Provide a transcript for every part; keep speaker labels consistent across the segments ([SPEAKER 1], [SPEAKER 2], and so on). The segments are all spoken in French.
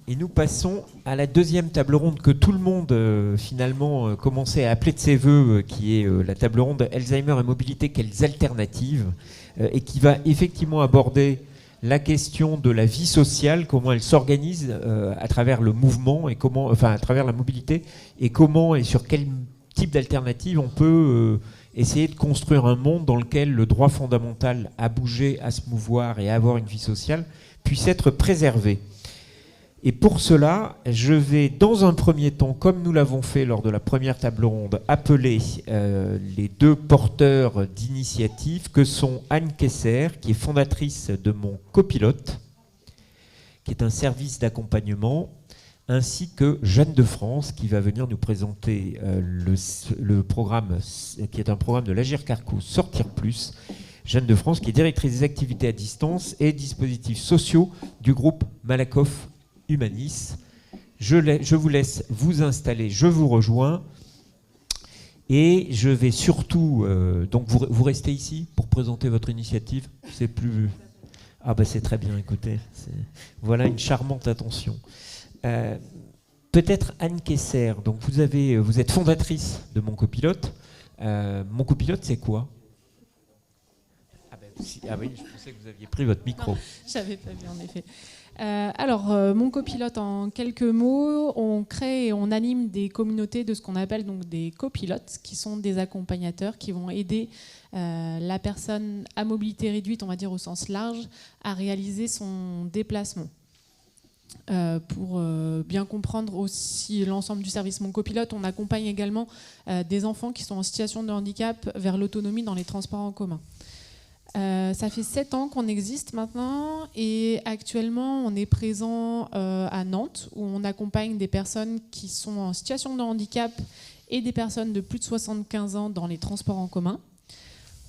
[SPEAKER 1] Et nous passons à la deuxième table ronde que tout le monde finalement commençait à appeler de ses voeux, qui est la table ronde Alzheimer et mobilité, quelles alternatives, et qui va effectivement aborder la question de la vie sociale, comment elle s'organise à travers le mouvement et comment, enfin à travers la mobilité, et comment et sur quel type d'alternative on peut essayer de construire un monde dans lequel le droit fondamental à bouger, à se mouvoir et à avoir une vie sociale puisse être préservé. Et pour cela, je vais dans un premier temps, comme nous l'avons fait lors de la première table ronde, appeler les deux porteurs d'initiative que sont Anne Kesser, qui est fondatrice de Mon Copilote, qui est un service d'accompagnement, ainsi que Jeanne de France, qui va venir nous présenter le programme, qui est un programme de l'Agir Carco Sortir Plus. Jeanne de France, qui est directrice des activités à distance et dispositifs sociaux du groupe Malakoff Humanis. Je vous laisse vous installer, je vous rejoins. Et je vais surtout... donc vous restez ici pour présenter votre initiative. C'est plus... Ah ben c'est très bien, écoutez. Voilà une charmante attention. Peut-être Anne Kesser, donc vous êtes fondatrice de Mon Copilote. Mon Copilote, c'est quoi ? Ah oui, je pensais que vous aviez pris votre micro.
[SPEAKER 2] Non, j'avais pas vu en effet. Mon copilote, en quelques mots, on crée et on anime des communautés de ce qu'on appelle donc des copilotes, qui sont des accompagnateurs qui vont aider la personne à mobilité réduite, on va dire au sens large, à réaliser son déplacement. Pour bien comprendre aussi l'ensemble du service Mon Copilote, on accompagne également des enfants qui sont en situation de handicap vers l'autonomie dans les transports en commun. Ça fait 7 ans qu'on existe maintenant et actuellement on est présent à Nantes où on accompagne des personnes qui sont en situation de handicap et des personnes de plus de 75 ans dans les transports en commun.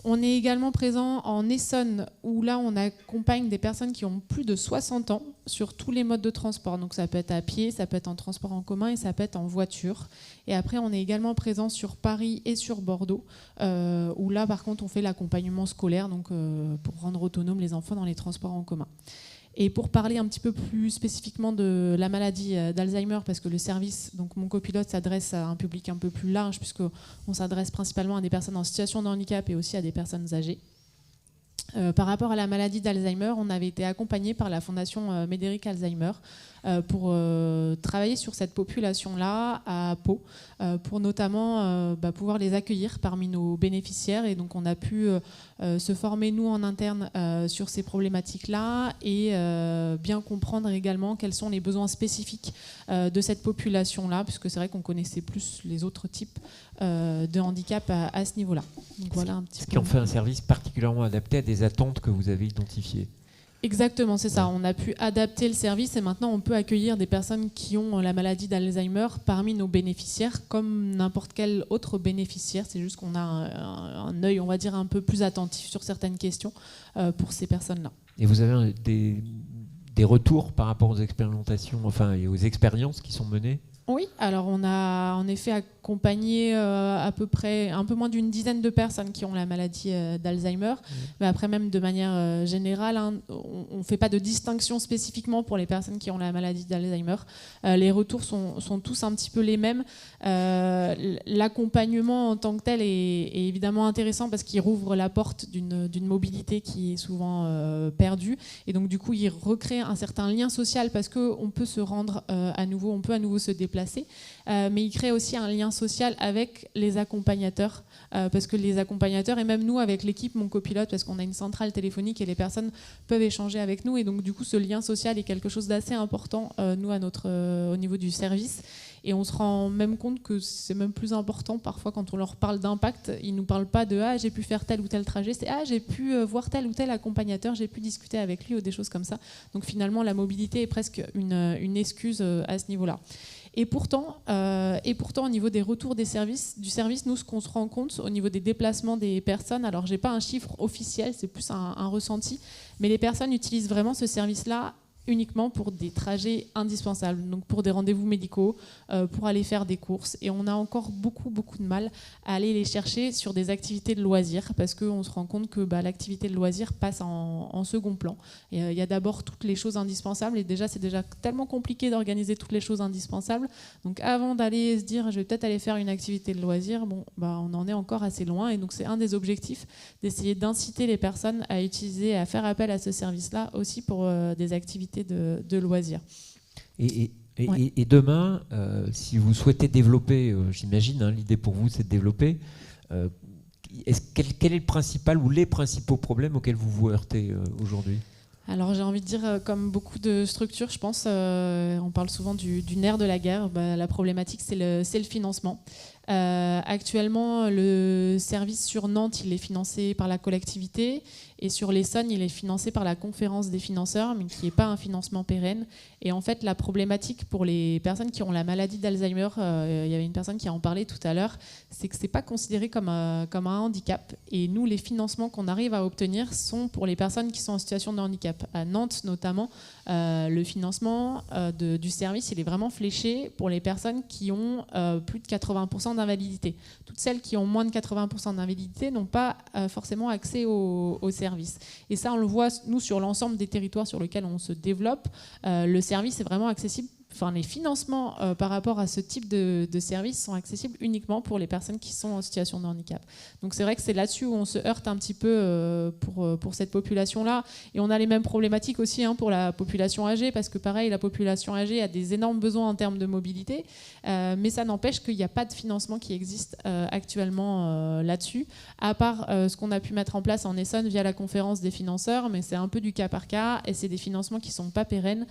[SPEAKER 2] On est également présent en Essonne où là on accompagne des personnes qui ont plus de 60 ans sur tous les modes de transport. Donc ça peut être à pied, ça peut être en transport en commun et ça peut être en voiture. Et après on est également présent sur Paris et sur Bordeaux où là par contre on fait l'accompagnement scolaire donc, pour rendre autonomes les enfants dans les transports en commun. Et pour parler un petit peu plus spécifiquement de la maladie d'Alzheimer, parce que le service, donc Mon Copilote, s'adresse à un public un peu plus large, puisqu'on s'adresse principalement à des personnes en situation de handicap et aussi à des personnes âgées. Par rapport à la maladie d'Alzheimer, on avait été accompagné par la Fondation Médéric Alzheimer pour travailler sur cette population-là à Pau, pour notamment pouvoir les accueillir parmi nos bénéficiaires. Et donc on a pu se former, nous, en interne sur ces problématiques-là et bien comprendre également quels sont les besoins spécifiques de cette population-là, puisque c'est vrai qu'on connaissait plus les autres types de handicap à ce niveau-là. Donc, voilà un petit
[SPEAKER 1] Ce qui en fait un service particulièrement adapté à des attentes que vous avez identifiées.
[SPEAKER 2] Exactement, c'est ça. On a pu adapter le service et maintenant on peut accueillir des personnes qui ont la maladie d'Alzheimer parmi nos bénéficiaires comme n'importe quel autre bénéficiaire. C'est juste qu'on a un œil, on va dire, un peu plus attentif sur certaines questions pour ces personnes-là.
[SPEAKER 1] Et vous avez des retours par rapport aux expérimentations, enfin, et aux expériences qui sont menées ?
[SPEAKER 2] Oui, alors on a en effet accompagné à peu près un peu moins d'une dizaine de personnes qui ont la maladie d'Alzheimer. Mais après, même de manière générale, on ne fait pas de distinction spécifiquement pour les personnes qui ont la maladie d'Alzheimer. Les retours sont tous un petit peu les mêmes. L'accompagnement en tant que tel est évidemment intéressant parce qu'il rouvre la porte d'une mobilité qui est souvent perdue. Et donc du coup, il recrée un certain lien social parce qu'on peut se rendre à nouveau, on peut à nouveau se déplacer. Mais il crée aussi un lien social avec les accompagnateurs parce que les accompagnateurs et même nous avec l'équipe Mon Copilote, parce qu'on a une centrale téléphonique et les personnes peuvent échanger avec nous et donc du coup ce lien social est quelque chose d'assez important nous au niveau du service. Et on se rend même compte que c'est même plus important parfois quand on leur parle d'impact. Ils ne nous parlent pas de « Ah, j'ai pu faire tel ou tel trajet », c'est « Ah, j'ai pu voir tel ou tel accompagnateur, j'ai pu discuter avec lui » ou des choses comme ça. Donc finalement, la mobilité est presque une excuse à ce niveau-là. Et pourtant, au niveau des retours du service, nous, ce qu'on se rend compte au niveau des déplacements des personnes, alors je n'ai pas un chiffre officiel, c'est plus un ressenti, mais les personnes utilisent vraiment ce service-là uniquement pour des trajets indispensables, donc pour des rendez-vous médicaux, pour aller faire des courses. Et on a encore beaucoup de mal à aller les chercher sur des activités de loisirs, parce qu'on se rend compte que l'activité de loisirs passe en second plan. Il y a d'abord toutes les choses indispensables, et déjà c'est déjà tellement compliqué d'organiser toutes les choses indispensables. Donc avant d'aller se dire je vais peut-être aller faire une activité de loisirs, on en est encore assez loin. Et donc c'est un des objectifs, d'essayer d'inciter les personnes à utiliser, à faire appel à ce service-là aussi pour des activités de loisirs.
[SPEAKER 1] Et demain, si vous souhaitez développer, j'imagine, l'idée pour vous c'est de développer, quel est le principal ou les principaux problèmes auxquels vous vous heurtez aujourd'hui ?
[SPEAKER 2] Alors j'ai envie de dire, comme beaucoup de structures, je pense, on parle souvent du nerf de la guerre, la problématique c'est le financement. Actuellement, le service sur Nantes, il est financé par la collectivité, et sur l'Essonne, il est financé par la conférence des financeurs, mais qui n'est pas un financement pérenne. Et en fait, la problématique pour les personnes qui ont la maladie d'Alzheimer, il y avait une personne qui en parlait tout à l'heure, c'est que ce n'est pas considéré comme un handicap. Et nous, les financements qu'on arrive à obtenir sont pour les personnes qui sont en situation de handicap. À Nantes notamment, le financement du service, il est vraiment fléché pour les personnes qui ont plus de 80% d'invalidité. Toutes celles qui ont moins de 80% d'invalidité n'ont pas forcément accès au service. Et ça, on le voit, nous, sur l'ensemble des territoires sur lesquels on se développe, le service est vraiment accessible. Enfin, les financements par rapport à ce type de services sont accessibles uniquement pour les personnes qui sont en situation de handicap. Donc c'est vrai que c'est là-dessus où on se heurte un petit peu pour cette population-là. Et on a les mêmes problématiques aussi pour la population âgée, parce que pareil, la population âgée a des énormes besoins en termes de mobilité, mais ça n'empêche qu'il n'y a pas de financement qui existe actuellement là-dessus, à part ce qu'on a pu mettre en place en Essonne via la conférence des financeurs, mais c'est un peu du cas par cas, et c'est des financements qui ne sont pas pérennes.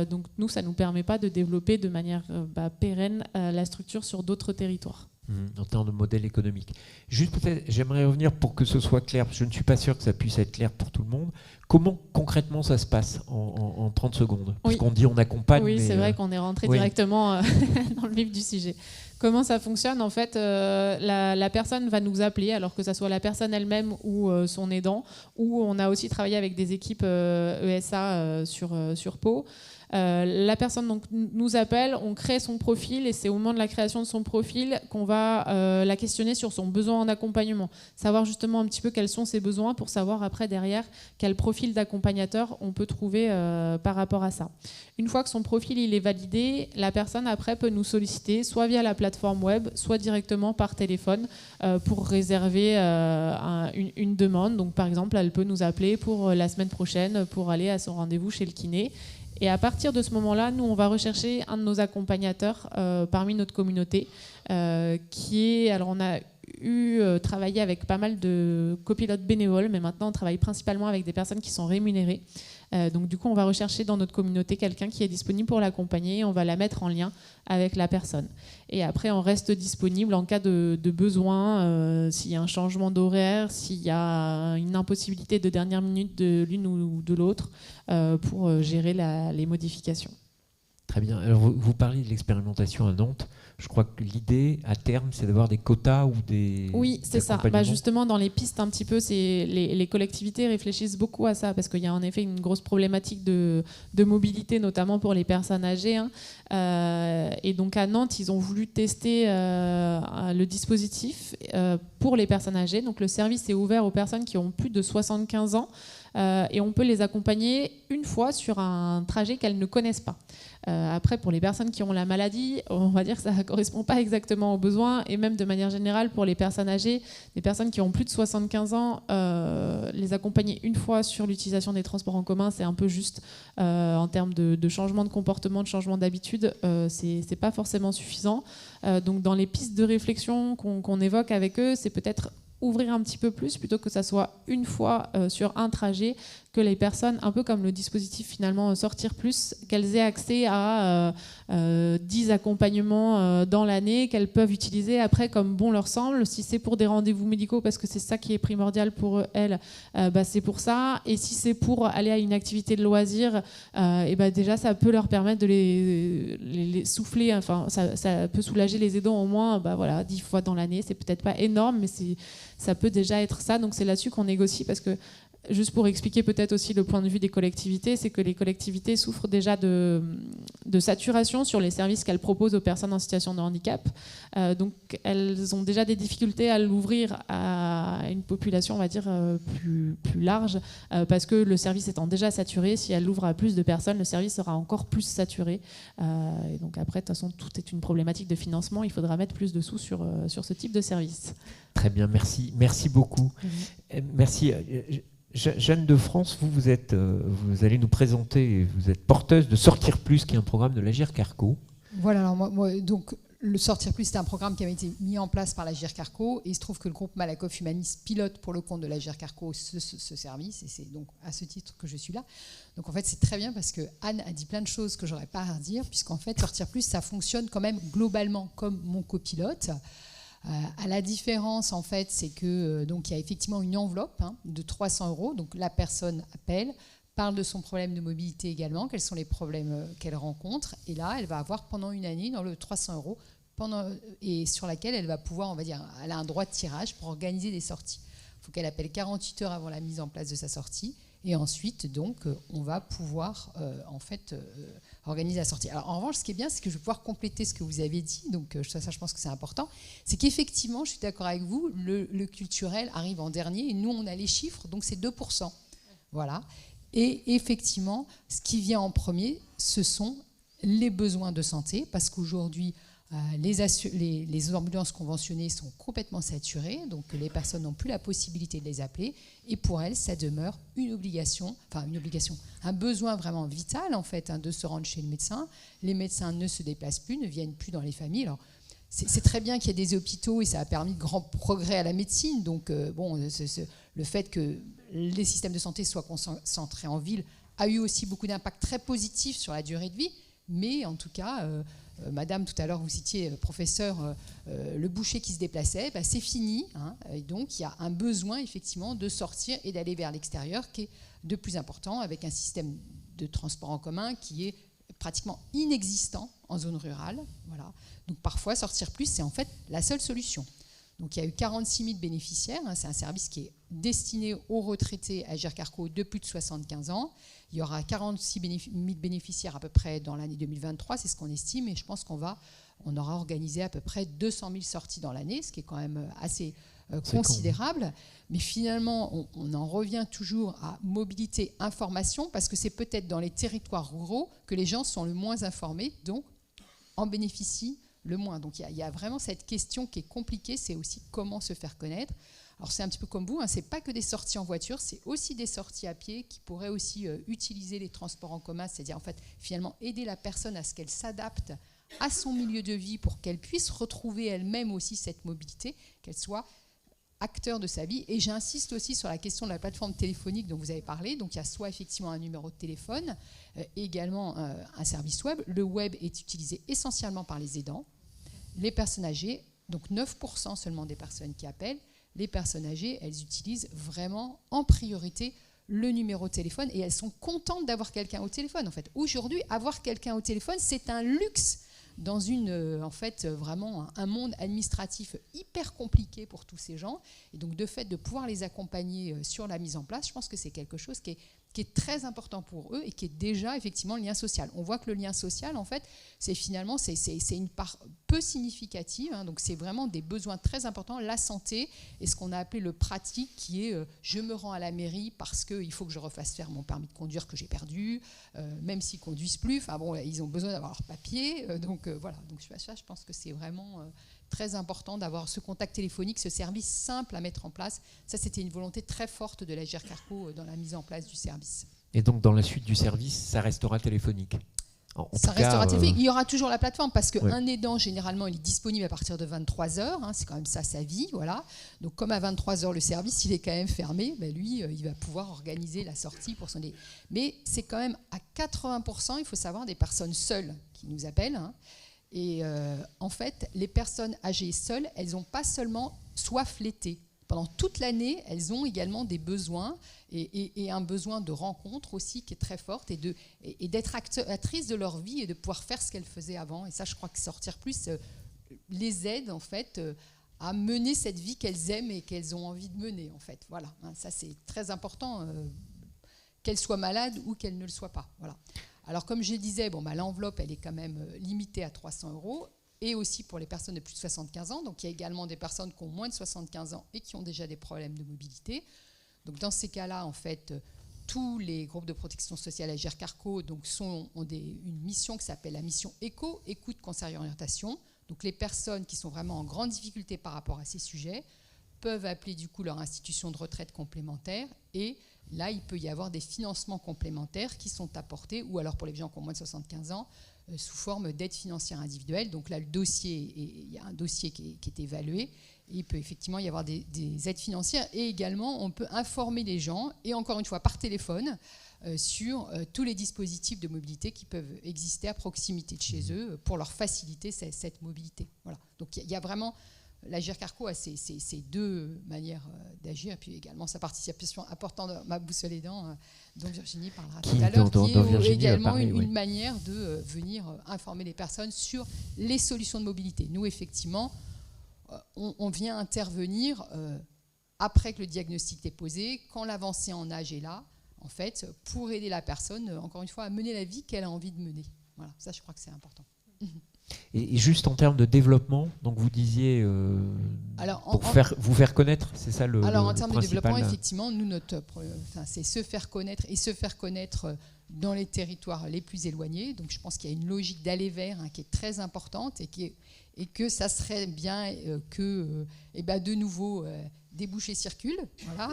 [SPEAKER 2] Donc nous, ça ne nous permet pas de développer de manière pérenne la structure sur d'autres territoires.
[SPEAKER 1] En termes de modèle économique. Juste peut-être, j'aimerais revenir pour que ce soit clair, parce que je ne suis pas sûr que ça puisse être clair pour tout le monde. Comment concrètement ça se passe en 30 secondes ? Parce qu'on dit on accompagne.
[SPEAKER 2] Oui, c'est vrai qu'on est rentré directement dans le vif du sujet. Comment ça fonctionne ? En fait, la personne va nous appeler, alors que ce soit la personne elle-même ou son aidant, ou on a aussi travaillé avec des équipes ESA sur Pau. La personne donc nous appelle, on crée son profil, et c'est au moment de la création de son profil qu'on va la questionner sur son besoin en accompagnement, savoir justement un petit peu quels sont ses besoins, pour savoir après derrière quel profil d'accompagnateur on peut trouver par rapport à ça. Une fois que son profil il est validé, la personne après peut nous solliciter soit via la plateforme web, soit directement par téléphone pour réserver une demande. Donc par exemple, elle peut nous appeler pour la semaine prochaine pour aller à son rendez-vous chez le kiné. Et à partir de ce moment-là, nous, on va rechercher un de nos accompagnateurs parmi notre communauté, alors on a travaillé avec pas mal de copilotes bénévoles, mais maintenant on travaille principalement avec des personnes qui sont rémunérées. Donc du coup, on va rechercher dans notre communauté quelqu'un qui est disponible pour l'accompagner, et on va la mettre en lien avec la personne. Et après, on reste disponible en cas de besoin, s'il y a un changement d'horaire, s'il y a une impossibilité de dernière minute de l'une ou de l'autre, pour gérer les modifications.
[SPEAKER 1] Très bien. Alors vous parlez de l'expérimentation à Nantes. Je crois que l'idée, à terme, c'est d'avoir des quotas ou des...
[SPEAKER 2] Oui, c'est ça. Justement, dans les pistes, un petit peu, les collectivités réfléchissent beaucoup à ça, parce qu'il y a en effet une grosse problématique de mobilité, notamment pour les personnes âgées. Et donc à Nantes, ils ont voulu tester le dispositif pour les personnes âgées. Donc le service est ouvert aux personnes qui ont plus de 75 ans. Et on peut les accompagner une fois sur un trajet qu'elles ne connaissent pas. Après, pour les personnes qui ont la maladie, on va dire que ça ne correspond pas exactement aux besoins, et même de manière générale pour les personnes âgées, les personnes qui ont plus de 75 ans, les accompagner une fois sur l'utilisation des transports en commun, c'est un peu juste en termes de changement de comportement, de changement d'habitude, c'est pas forcément suffisant. Donc dans les pistes de réflexion qu'on évoque avec eux, c'est peut-être ouvrir un petit peu plus, plutôt que ça soit une fois sur un trajet, que les personnes, un peu comme le dispositif finalement Sortir Plus, qu'elles aient accès à 10 accompagnements dans l'année, qu'elles peuvent utiliser après comme bon leur semble. Si c'est pour des rendez-vous médicaux, parce que c'est ça qui est primordial pour elles, c'est pour ça. Et si c'est pour aller à une activité de loisir, déjà ça peut leur permettre de les souffler, enfin ça peut soulager les aidants au moins 10 fois dans l'année. C'est peut-être pas énorme, mais ça peut déjà être ça. Donc c'est là-dessus qu'on négocie, parce que Juste pour expliquer peut-être aussi le point de vue des collectivités, c'est que les collectivités souffrent déjà de saturation sur les services qu'elles proposent aux personnes en situation de handicap. Donc elles ont déjà des difficultés à l'ouvrir à une population, on va dire, plus large, parce que le service étant déjà saturé, si elles l'ouvrent à plus de personnes, le service sera encore plus saturé. Et donc après, de toute façon, tout est une problématique de financement. Il faudra mettre plus de sous sur ce type de service.
[SPEAKER 1] Très bien, merci. Merci beaucoup. Merci. Jeanne de France, vous allez nous présenter, vous êtes porteuse de Sortir Plus, qui est un programme de l'Agirc Arrco.
[SPEAKER 3] Voilà, alors moi, donc le Sortir Plus, c'est un programme qui avait été mis en place par l'Agirc Arrco, et il se trouve que le groupe Malakoff Humanis pilote pour le compte de l'Agirc Arrco ce service, et c'est donc à ce titre que je suis là. Donc en fait, c'est très bien parce que Anne a dit plein de choses que j'aurais pas à redire, puisqu'en fait, Sortir Plus, ça fonctionne quand même globalement comme mon copilote. À la différence, en fait, c'est que donc il y a effectivement une enveloppe de 300 €. Donc la personne appelle, parle de son problème de mobilité également, quels sont les problèmes qu'elle rencontre, et là, elle va avoir pendant une année dans le 300 € et sur laquelle elle va pouvoir, on va dire, elle a un droit de tirage pour organiser des sorties. Il faut qu'elle appelle 48 heures avant la mise en place de sa sortie, et ensuite, donc, on va pouvoir organiser la sortie. Alors, en revanche, ce qui est bien, c'est que je vais pouvoir compléter ce que vous avez dit, donc ça je pense que c'est important, c'est qu'effectivement, je suis d'accord avec vous, le culturel arrive en dernier, et nous, on a les chiffres, donc c'est 2%. Voilà. Et effectivement, ce qui vient en premier, ce sont les besoins de santé, parce qu'aujourd'hui, les ambulances conventionnées sont complètement saturées, donc les personnes n'ont plus la possibilité de les appeler, et pour elles, ça demeure une obligation, un besoin vraiment vital en fait, de se rendre chez le médecin. Les médecins ne se déplacent plus, ne viennent plus dans les familles. Alors, c'est très bien qu'il y ait des hôpitaux, et ça a permis de grands progrès à la médecine. Donc, le fait que les systèmes de santé soient concentrés en ville a eu aussi beaucoup d'impact très positif sur la durée de vie, mais en tout cas... Madame, tout à l'heure, vous citiez, professeur, le boucher qui se déplaçait, c'est fini. Et donc, il y a un besoin, effectivement, de sortir et d'aller vers l'extérieur qui est de plus important, avec un système de transport en commun qui est pratiquement inexistant en zone rurale. Voilà. Donc, parfois, Sortir Plus, c'est en fait la seule solution. Donc, il y a eu 46 000 bénéficiaires. C'est un service qui est destiné aux retraités à Agirc Arrco de plus de 75 ans. Il y aura 46 000 bénéficiaires à peu près dans l'année 2023, c'est ce qu'on estime, et je pense qu'on aura organisé à peu près 200 000 sorties dans l'année, ce qui est quand même assez considérable. Mais finalement, on en revient toujours à mobilité, information, parce que c'est peut-être dans les territoires ruraux que les gens sont le moins informés, donc en bénéficient le moins. Donc il y a vraiment cette question qui est compliquée, c'est aussi comment se faire connaître. Alors c'est un petit peu comme vous, c'est pas que des sorties en voiture, c'est aussi des sorties à pied qui pourraient aussi utiliser les transports en commun, c'est-à-dire en fait finalement aider la personne à ce qu'elle s'adapte à son milieu de vie pour qu'elle puisse retrouver elle-même aussi cette mobilité, qu'elle soit acteur de sa vie. Et j'insiste aussi sur la question de la plateforme téléphonique dont vous avez parlé. Donc il y a soit effectivement un numéro de téléphone, également un service web. Le web est utilisé essentiellement par les aidants, les personnes âgées, donc 9% seulement des personnes qui appellent. Les personnes âgées, elles utilisent vraiment en priorité le numéro de téléphone, et elles sont contentes d'avoir quelqu'un au téléphone. En fait, aujourd'hui, avoir quelqu'un au téléphone, c'est un luxe dans vraiment un monde administratif hyper compliqué pour tous ces gens. Et donc, de fait, de pouvoir les accompagner sur la mise en place, je pense que c'est quelque chose qui est très important pour eux et qui est déjà effectivement le lien social. On voit que le lien social, en fait, c'est une part peu significative. Donc, c'est vraiment des besoins très importants. La santé et ce qu'on a appelé le pratique, qui est je me rends à la mairie parce qu'il faut que je refasse faire mon permis de conduire que j'ai perdu, même s'ils ne conduisent plus. Enfin bon, ils ont besoin d'avoir leur papier. Voilà. Donc, ça, je pense que c'est vraiment très important d'avoir ce contact téléphonique, ce service simple à mettre en place. Ça, c'était une volonté très forte de l'Agirc Arrco dans la mise en place du service.
[SPEAKER 1] Et donc, dans la suite du service, ça restera téléphonique.
[SPEAKER 3] Ça restera téléphonique. Il y aura toujours la plateforme, parce qu'un aidant, généralement, il est disponible à partir de 23h. C'est quand même ça, sa vie. Voilà. Donc, comme à 23h, le service, il est quand même fermé, lui, il va pouvoir organiser la sortie pour son aidant. Mais c'est quand même à 80%, il faut savoir, des personnes seules qui nous appellent. Et en fait, les personnes âgées seules, elles n'ont pas seulement soif l'été. Pendant toute l'année, elles ont également des besoins, et un besoin de rencontre aussi qui est très forte, et d'être actrices de leur vie et de pouvoir faire ce qu'elles faisaient avant. Et ça, je crois que Sortir Plus les aide en fait à mener cette vie qu'elles aiment et qu'elles ont envie de mener, en fait. Voilà, hein, ça c'est très important, qu'elles soient malades ou qu'elles ne le soient pas. Voilà. Alors comme je disais, l'enveloppe elle est quand même limitée à 300 €, et aussi pour les personnes de plus de 75 ans. Donc il y a également des personnes qui ont moins de 75 ans et qui ont déjà des problèmes de mobilité. Donc dans ces cas-là, en fait, tous les groupes de protection sociale Agirc-Arrco ont une mission qui s'appelle la mission ECO, écoute, conseil et orientation. Donc les personnes qui sont vraiment en grande difficulté par rapport à ces sujets peuvent appeler du coup leur institution de retraite complémentaire, et là il peut y avoir des financements complémentaires qui sont apportés, ou alors pour les gens qui ont moins de 75 ans, sous forme d'aide financière individuelle. Donc là, il y a un dossier qui est évalué, et il peut effectivement y avoir des aides financières, et également on peut informer les gens, et encore une fois par téléphone, sur tous les dispositifs de mobilité qui peuvent exister à proximité de chez eux pour leur faciliter cette mobilité. Voilà. Donc il y a vraiment... L'Agirc-Arrco a ces deux manières d'agir, et puis également sa participation importante dans ma boussole aidant, dont Virginie parlera tout à l'heure, qui est également une manière de venir informer les personnes sur les solutions de mobilité. Nous, effectivement, on vient intervenir après que le diagnostic est posé, quand l'avancée en âge est là, en fait, pour aider la personne, encore une fois, à mener la vie qu'elle a envie de mener. Voilà, ça, je crois que c'est important.
[SPEAKER 1] Et juste en termes de développement, donc vous disiez vous faire connaître, c'est ça le
[SPEAKER 3] Alors en termes de
[SPEAKER 1] principal,
[SPEAKER 3] développement, effectivement, nous c'est se faire connaître, et se faire connaître dans les territoires les plus éloignés. Donc je pense qu'il y a une logique d'aller vers qui est très importante, et que ça serait bien que de nouveau des bouchées circulent, voilà.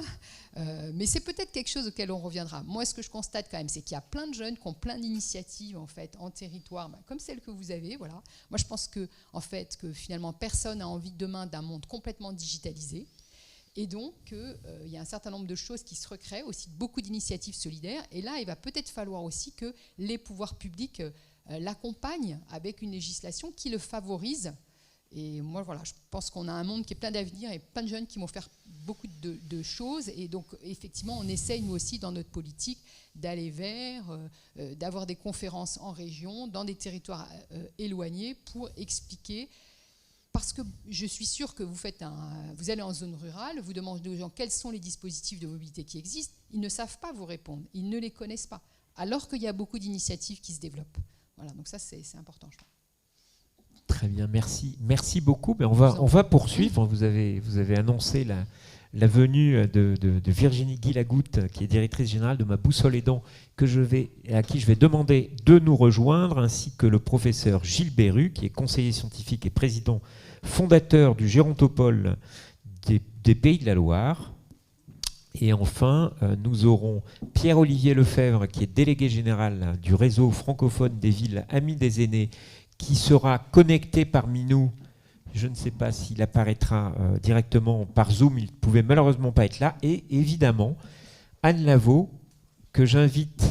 [SPEAKER 3] Mais c'est peut-être quelque chose auquel on reviendra. Moi, ce que je constate quand même, c'est qu'il y a plein de jeunes qui ont plein d'initiatives en fait en territoire, comme celle que vous avez, voilà. Moi, je pense que finalement personne n'a envie demain d'un monde complètement digitalisé, et donc il y a un certain nombre de choses qui se recréent, aussi beaucoup d'initiatives solidaires. Et là, il va peut-être falloir aussi que les pouvoirs publics l'accompagnent avec une législation qui le favorise. Et moi, voilà, je pense qu'on a un monde qui est plein d'avenir et plein de jeunes qui vont faire beaucoup de choses. Et donc, effectivement, on essaye, nous aussi, dans notre politique, d'aller vers, d'avoir des conférences en région, dans des territoires éloignés, pour expliquer. Parce que je suis sûre que vous allez en zone rurale, vous demandez aux gens quels sont les dispositifs de mobilité qui existent. Ils ne savent pas vous répondre, ils ne les connaissent pas. Alors qu'il y a beaucoup d'initiatives qui se développent. Voilà, donc ça, c'est important, je crois.
[SPEAKER 1] Très bien, merci beaucoup. Mais on va poursuivre. Vous avez annoncé la venue de Virginie Guilagoutte, qui est directrice générale de ma boussole aidant, à qui je vais demander de nous rejoindre, ainsi que le professeur Gilles Berru, qui est conseiller scientifique et président fondateur du Gérontopole des Pays de la Loire. Et enfin, nous aurons Pierre-Olivier Lefebvre, qui est délégué général du réseau francophone des villes Amis des aînés, qui sera connecté parmi nous. Je ne sais pas s'il apparaîtra directement par Zoom, il ne pouvait malheureusement pas être là. Et évidemment, Anne Lavaux, que j'invite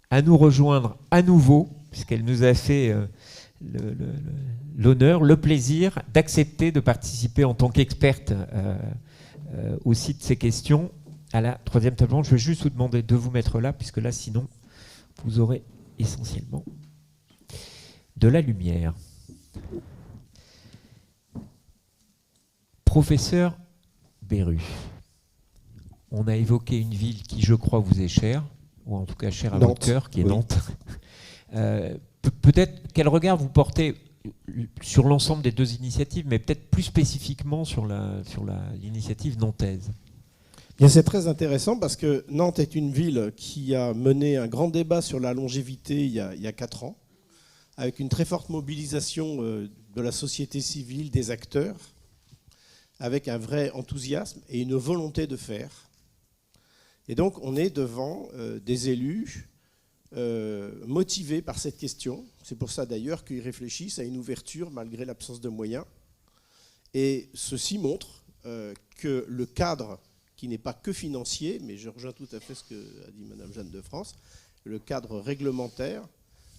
[SPEAKER 1] à nous rejoindre à nouveau, puisqu'elle nous a fait l'honneur, le plaisir d'accepter de participer en tant qu'experte aussi de ces questions à la troisième table ronde. Je vais juste vous demander de vous mettre là, puisque là, sinon, vous aurez essentiellement de la lumière. Professeur Berru, on a évoqué une ville qui, je crois, vous est chère, ou en tout cas chère à
[SPEAKER 4] Nantes,
[SPEAKER 1] votre cœur, qui est
[SPEAKER 4] oui.
[SPEAKER 1] Nantes. Peut-être quel regard vous portez sur l'ensemble des deux initiatives, mais peut-être plus spécifiquement sur l'initiative nantaise.
[SPEAKER 4] Bien, c'est très intéressant parce que Nantes est une ville qui a mené un grand débat sur la longévité il y a 4 ans, avec une très forte mobilisation de la société civile, des acteurs, avec un vrai enthousiasme et une volonté de faire. Et donc, on est devant des élus motivés par cette question. C'est pour ça d'ailleurs qu'ils réfléchissent à une ouverture malgré l'absence de moyens. Et ceci montre que le cadre, qui n'est pas que financier, mais je rejoins tout à fait ce qu'a dit Madame Jeanne de France, le cadre réglementaire,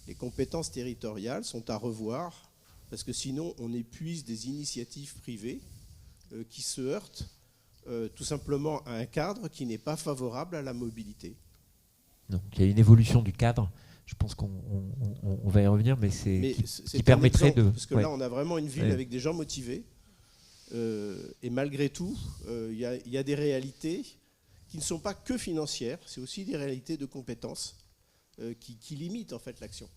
[SPEAKER 4] les compétences territoriales sont à revoir, parce que sinon on épuise des initiatives privées qui se heurtent tout simplement à un cadre qui n'est pas favorable à la mobilité.
[SPEAKER 1] Donc il y a une évolution du cadre, je pense qu'on va y revenir, mais qui permettrait de...
[SPEAKER 4] Parce que là on a vraiment une ville avec des gens motivés, Et malgré tout, il y a des réalités qui ne sont pas que financières, c'est aussi des réalités de compétences qui limitent en fait l'action.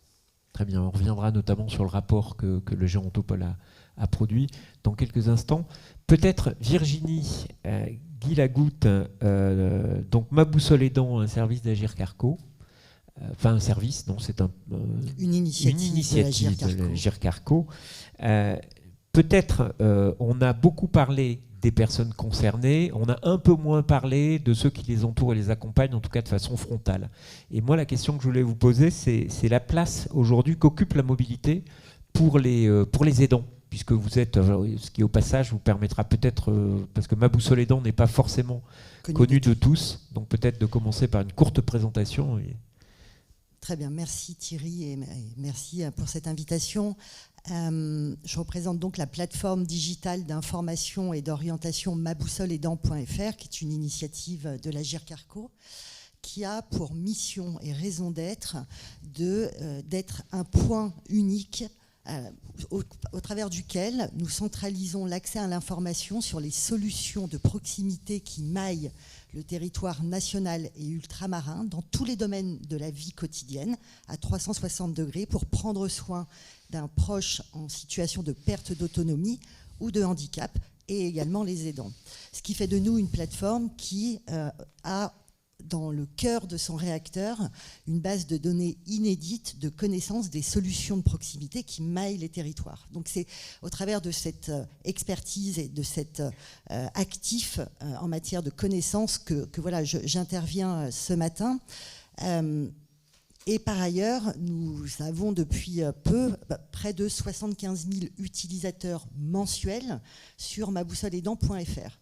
[SPEAKER 1] Très bien, on reviendra notamment sur le rapport que le Gérontopole a produit dans quelques instants. Peut-être Virginie Guy-Lagoutte, donc Ma Boussole Aidant, un service d'Agir Carco. Enfin un service, non, c'est
[SPEAKER 5] une initiative
[SPEAKER 1] de l'Agir Carco. Peut-être on a beaucoup parlé des personnes concernées, on a un peu moins parlé de ceux qui les entourent et les accompagnent, en tout cas de façon frontale. Et moi, la question que je voulais vous poser, c'est la place aujourd'hui qu'occupe la mobilité pour les aidants, puisque vous êtes, ce qui au passage vous permettra peut-être, parce que Ma Boussole Aidant n'est pas forcément connue de tous, donc peut-être de commencer par une courte présentation.
[SPEAKER 5] Très bien, merci Thierry et merci pour cette invitation. Je représente donc la plateforme digitale d'information et d'orientation maboussoleaidant.fr, qui est une initiative de l'Agir Carco, qui a pour mission et raison d'être d'être un point unique au travers duquel nous centralisons l'accès à l'information sur les solutions de proximité qui maillent le territoire national et ultramarin dans tous les domaines de la vie quotidienne à 360 degrés pour prendre soin d'un proche en situation de perte d'autonomie ou de handicap et également les aidants. Ce qui fait de nous une plateforme qui a dans le cœur de son réacteur une base de données inédite de connaissance des solutions de proximité qui maillent les territoires. Donc c'est au travers de cette expertise et de cet actif en matière de connaissances que voilà, j'interviens ce matin. Et par ailleurs, nous avons depuis peu près de 75 000 utilisateurs mensuels sur maboussoleaidant.fr.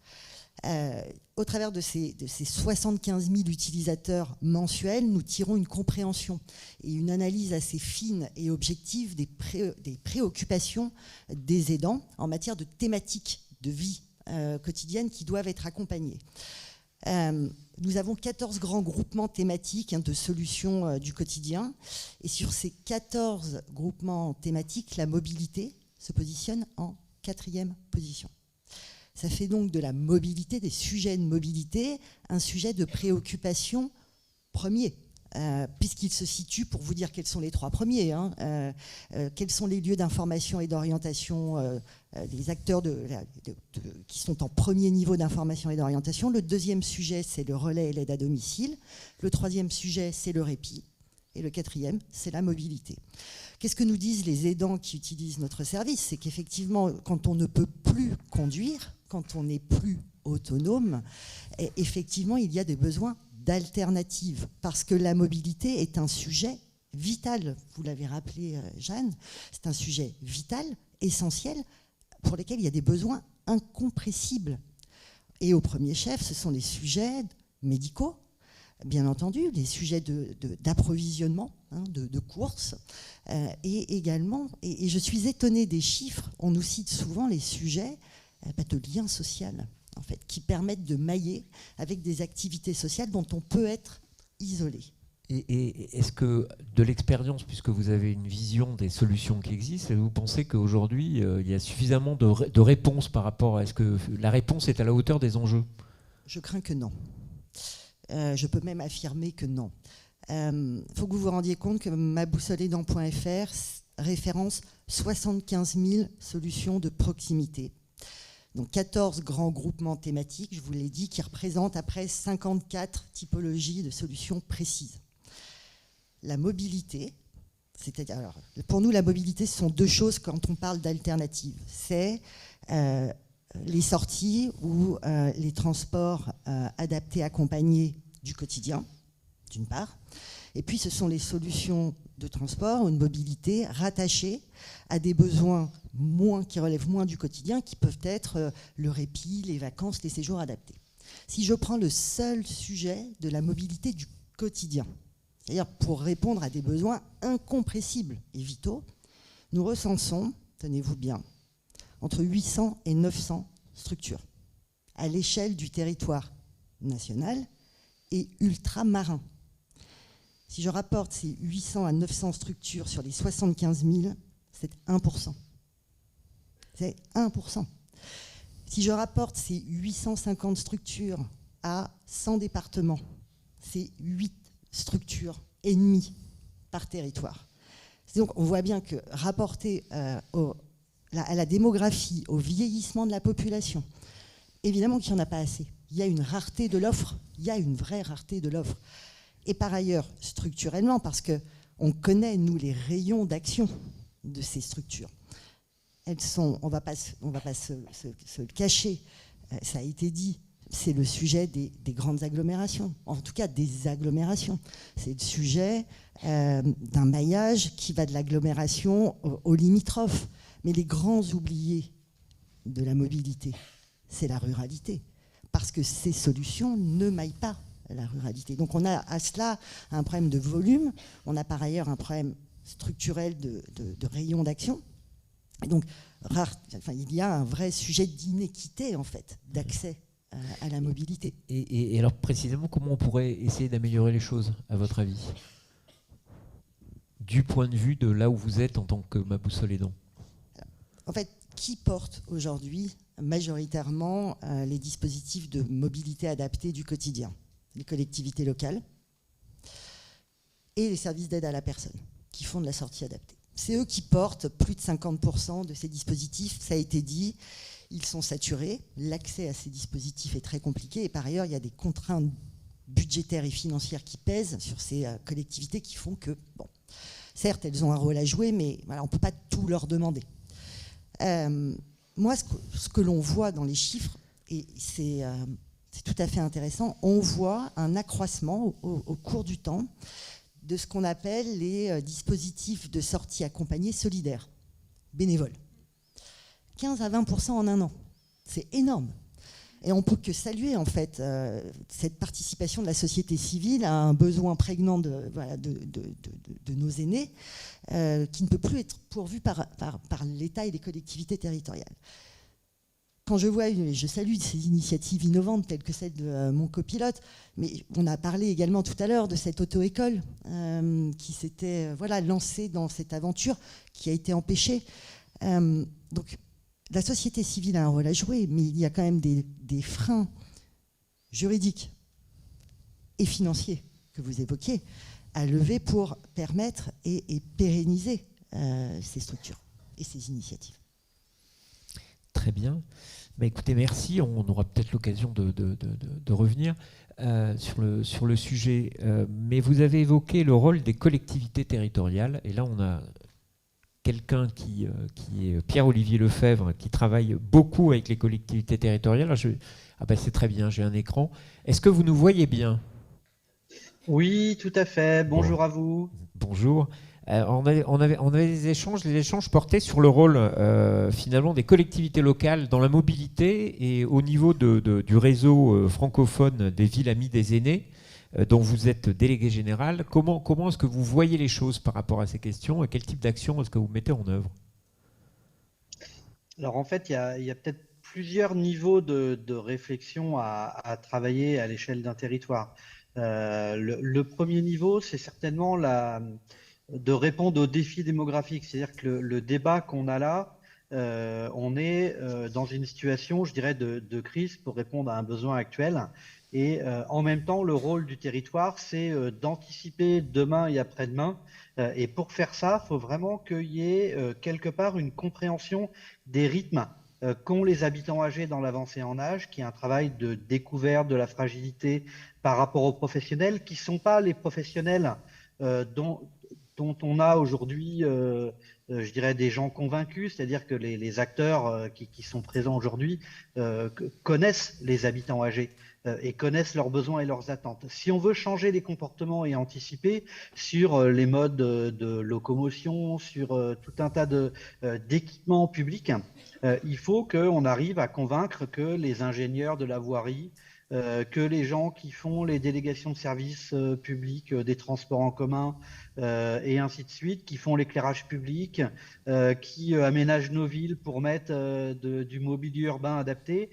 [SPEAKER 5] Au travers de ces 75 000 utilisateurs mensuels, nous tirons une compréhension et une analyse assez fine et objective des préoccupations des aidants en matière de thématiques de vie quotidienne qui doivent être accompagnées. Nous avons 14 grands groupements thématiques de solutions du quotidien. Et sur ces 14 groupements thématiques, la mobilité se positionne en 4e position. Ça fait donc de la mobilité, des sujets de mobilité, un sujet de préoccupation premier, puisqu'il se situe, pour vous dire quels sont les 3 premiers, quels sont les lieux d'information et d'orientation des acteurs qui sont en premier niveau d'information et d'orientation. Le 2e sujet, c'est le relais et l'aide à domicile. Le 3e sujet, c'est le répit. Et le 4e, c'est la mobilité. Qu'est-ce que nous disent les aidants qui utilisent notre service? C'est qu'effectivement, quand on ne peut plus conduire, quand on n'est plus autonome, effectivement, il y a des besoins d'alternatives, parce que la mobilité est un sujet vital. Vous l'avez rappelé, Jeanne, c'est un sujet vital, essentiel, pour lesquels il y a des besoins incompressibles. Et au premier chef, ce sont les sujets médicaux, bien entendu, les sujets d'approvisionnement, de courses, et également, et je suis étonnée des chiffres, on nous cite souvent les sujets de lien social, en fait, qui permettent de mailler avec des activités sociales dont on peut être isolé.
[SPEAKER 1] Et est-ce que, de l'expérience, puisque vous avez une vision des solutions qui existent, vous pensez qu'aujourd'hui, il y a suffisamment de réponses par rapport à... Est-ce que la réponse est à la hauteur des enjeux?
[SPEAKER 5] Je crains que non. Je peux même affirmer que non. Faut que vous vous rendiez compte que maboussoleaidant.fr référence 75 000 solutions de proximité. Donc 14 grands groupements thématiques, je vous l'ai dit, qui représentent après 54 typologies de solutions précises. La mobilité, c'est-à-dire, alors, pour nous, la mobilité, ce sont 2 choses quand on parle d'alternatives. C'est les sorties ou les transports adaptés, accompagnés du quotidien, d'une part. Et puis, ce sont les solutions de transport ou de mobilité rattachées à des besoins qui relèvent moins du quotidien, qui peuvent être le répit, les vacances, les séjours adaptés. Si je prends le seul sujet de la mobilité du quotidien, c'est-à-dire pour répondre à des besoins incompressibles et vitaux, nous recensons, tenez-vous bien, entre 800 et 900 structures à l'échelle du territoire national et ultramarin. Si je rapporte ces 800 à 900 structures sur les 75 000, c'est 1%. C'est 1%. Si je rapporte ces 850 structures à 100 départements, c'est 8 structures et demie par territoire. Donc on voit bien que rapporté à la démographie, au vieillissement de la population, évidemment qu'il n'y en a pas assez. Il y a une rareté de l'offre, il y a une vraie rareté de l'offre. Et par ailleurs, structurellement, parce qu'on connaît, nous, les rayons d'action de ces structures. Elles sont, on ne va pas se le cacher, ça a été dit, c'est le sujet des grandes agglomérations, en tout cas des agglomérations. C'est le sujet d'un maillage qui va de l'agglomération aux limitrophes. Mais les grands oubliés de la mobilité, c'est la ruralité, parce que ces solutions ne maillent pas la ruralité. Donc on a à cela un problème de volume, on a par ailleurs un problème structurel de rayon d'action. Et donc il y a un vrai sujet d'inéquité en fait, d'accès à la mobilité.
[SPEAKER 1] Et alors précisément, comment on pourrait essayer d'améliorer les choses, à votre avis, du point de vue de là où vous êtes en tant que Ma Boussole Aidant?
[SPEAKER 5] En fait, qui porte aujourd'hui majoritairement les dispositifs de mobilité adaptée du quotidien? Les collectivités locales et les services d'aide à la personne qui font de la sortie adaptée. C'est eux qui portent plus de 50% de ces dispositifs, ça a été dit, ils sont saturés, l'accès à ces dispositifs est très compliqué et par ailleurs il y a des contraintes budgétaires et financières qui pèsent sur ces collectivités qui font que, bon, certes elles ont un rôle à jouer mais voilà, on ne peut pas tout leur demander. Moi ce que l'on voit dans les chiffres, et c'est tout à fait intéressant, on voit un accroissement au cours du temps de ce qu'on appelle les dispositifs de sortie accompagnée solidaires, bénévoles. 15 à 20% en un an, c'est énorme. Et on ne peut que saluer en fait cette participation de la société civile à un besoin prégnant de nos aînés qui ne peut plus être pourvu par l'État et les collectivités territoriales. Quand je vois, je salue ces initiatives innovantes telles que celle de mon copilote, mais on a parlé également tout à l'heure de cette auto-école qui s'était lancée dans cette aventure qui a été empêchée. Donc la société civile a un rôle à jouer, mais il y a quand même des freins juridiques et financiers que vous évoquiez à lever pour permettre et pérenniser ces structures et ces initiatives.
[SPEAKER 1] Très bien. Bah écoutez, merci. On aura peut-être l'occasion de revenir sur le sujet. Mais vous avez évoqué le rôle des collectivités territoriales. Et là, on a quelqu'un qui est Pierre-Olivier Lefebvre, qui travaille beaucoup avec les collectivités territoriales. C'est très bien, j'ai un écran. Est-ce que vous nous voyez bien?
[SPEAKER 6] Oui, tout à fait. Bonjour à vous.
[SPEAKER 1] Bonjour. On avait des échanges. Les échanges portaient sur le rôle finalement des collectivités locales dans la mobilité et au niveau du réseau francophone des villes amies des aînés, dont vous êtes délégué général. Comment est-ce que vous voyez les choses par rapport à ces questions et quel type d'action est-ce que vous mettez en œuvre?
[SPEAKER 6] Alors en fait, il y a peut-être plusieurs niveaux de réflexion à travailler à l'échelle d'un territoire. Le premier niveau, c'est certainement de répondre aux défis démographiques. C'est-à-dire que le débat qu'on a là, on est dans une situation, je dirais, de crise pour répondre à un besoin actuel. Et en même temps, le rôle du territoire, c'est d'anticiper demain et après-demain. Et pour faire ça, il faut vraiment qu'il y ait quelque part une compréhension des rythmes qu'ont les habitants âgés dans l'avancée en âge, qui est un travail de découverte de la fragilité par rapport aux professionnels, qui ne sont pas les professionnels dont on a aujourd'hui, je dirais, des gens convaincus, c'est-à-dire que les acteurs qui sont présents aujourd'hui connaissent les habitants âgés et connaissent leurs besoins et leurs attentes. Si on veut changer les comportements et anticiper sur les modes de locomotion, sur tout un tas d'équipements publics, il faut qu'on arrive à convaincre que les ingénieurs de la voirie, que les gens qui font les délégations de services publics, des transports en commun et ainsi de suite, qui font l'éclairage public, qui aménagent nos villes pour mettre du mobilier urbain adapté,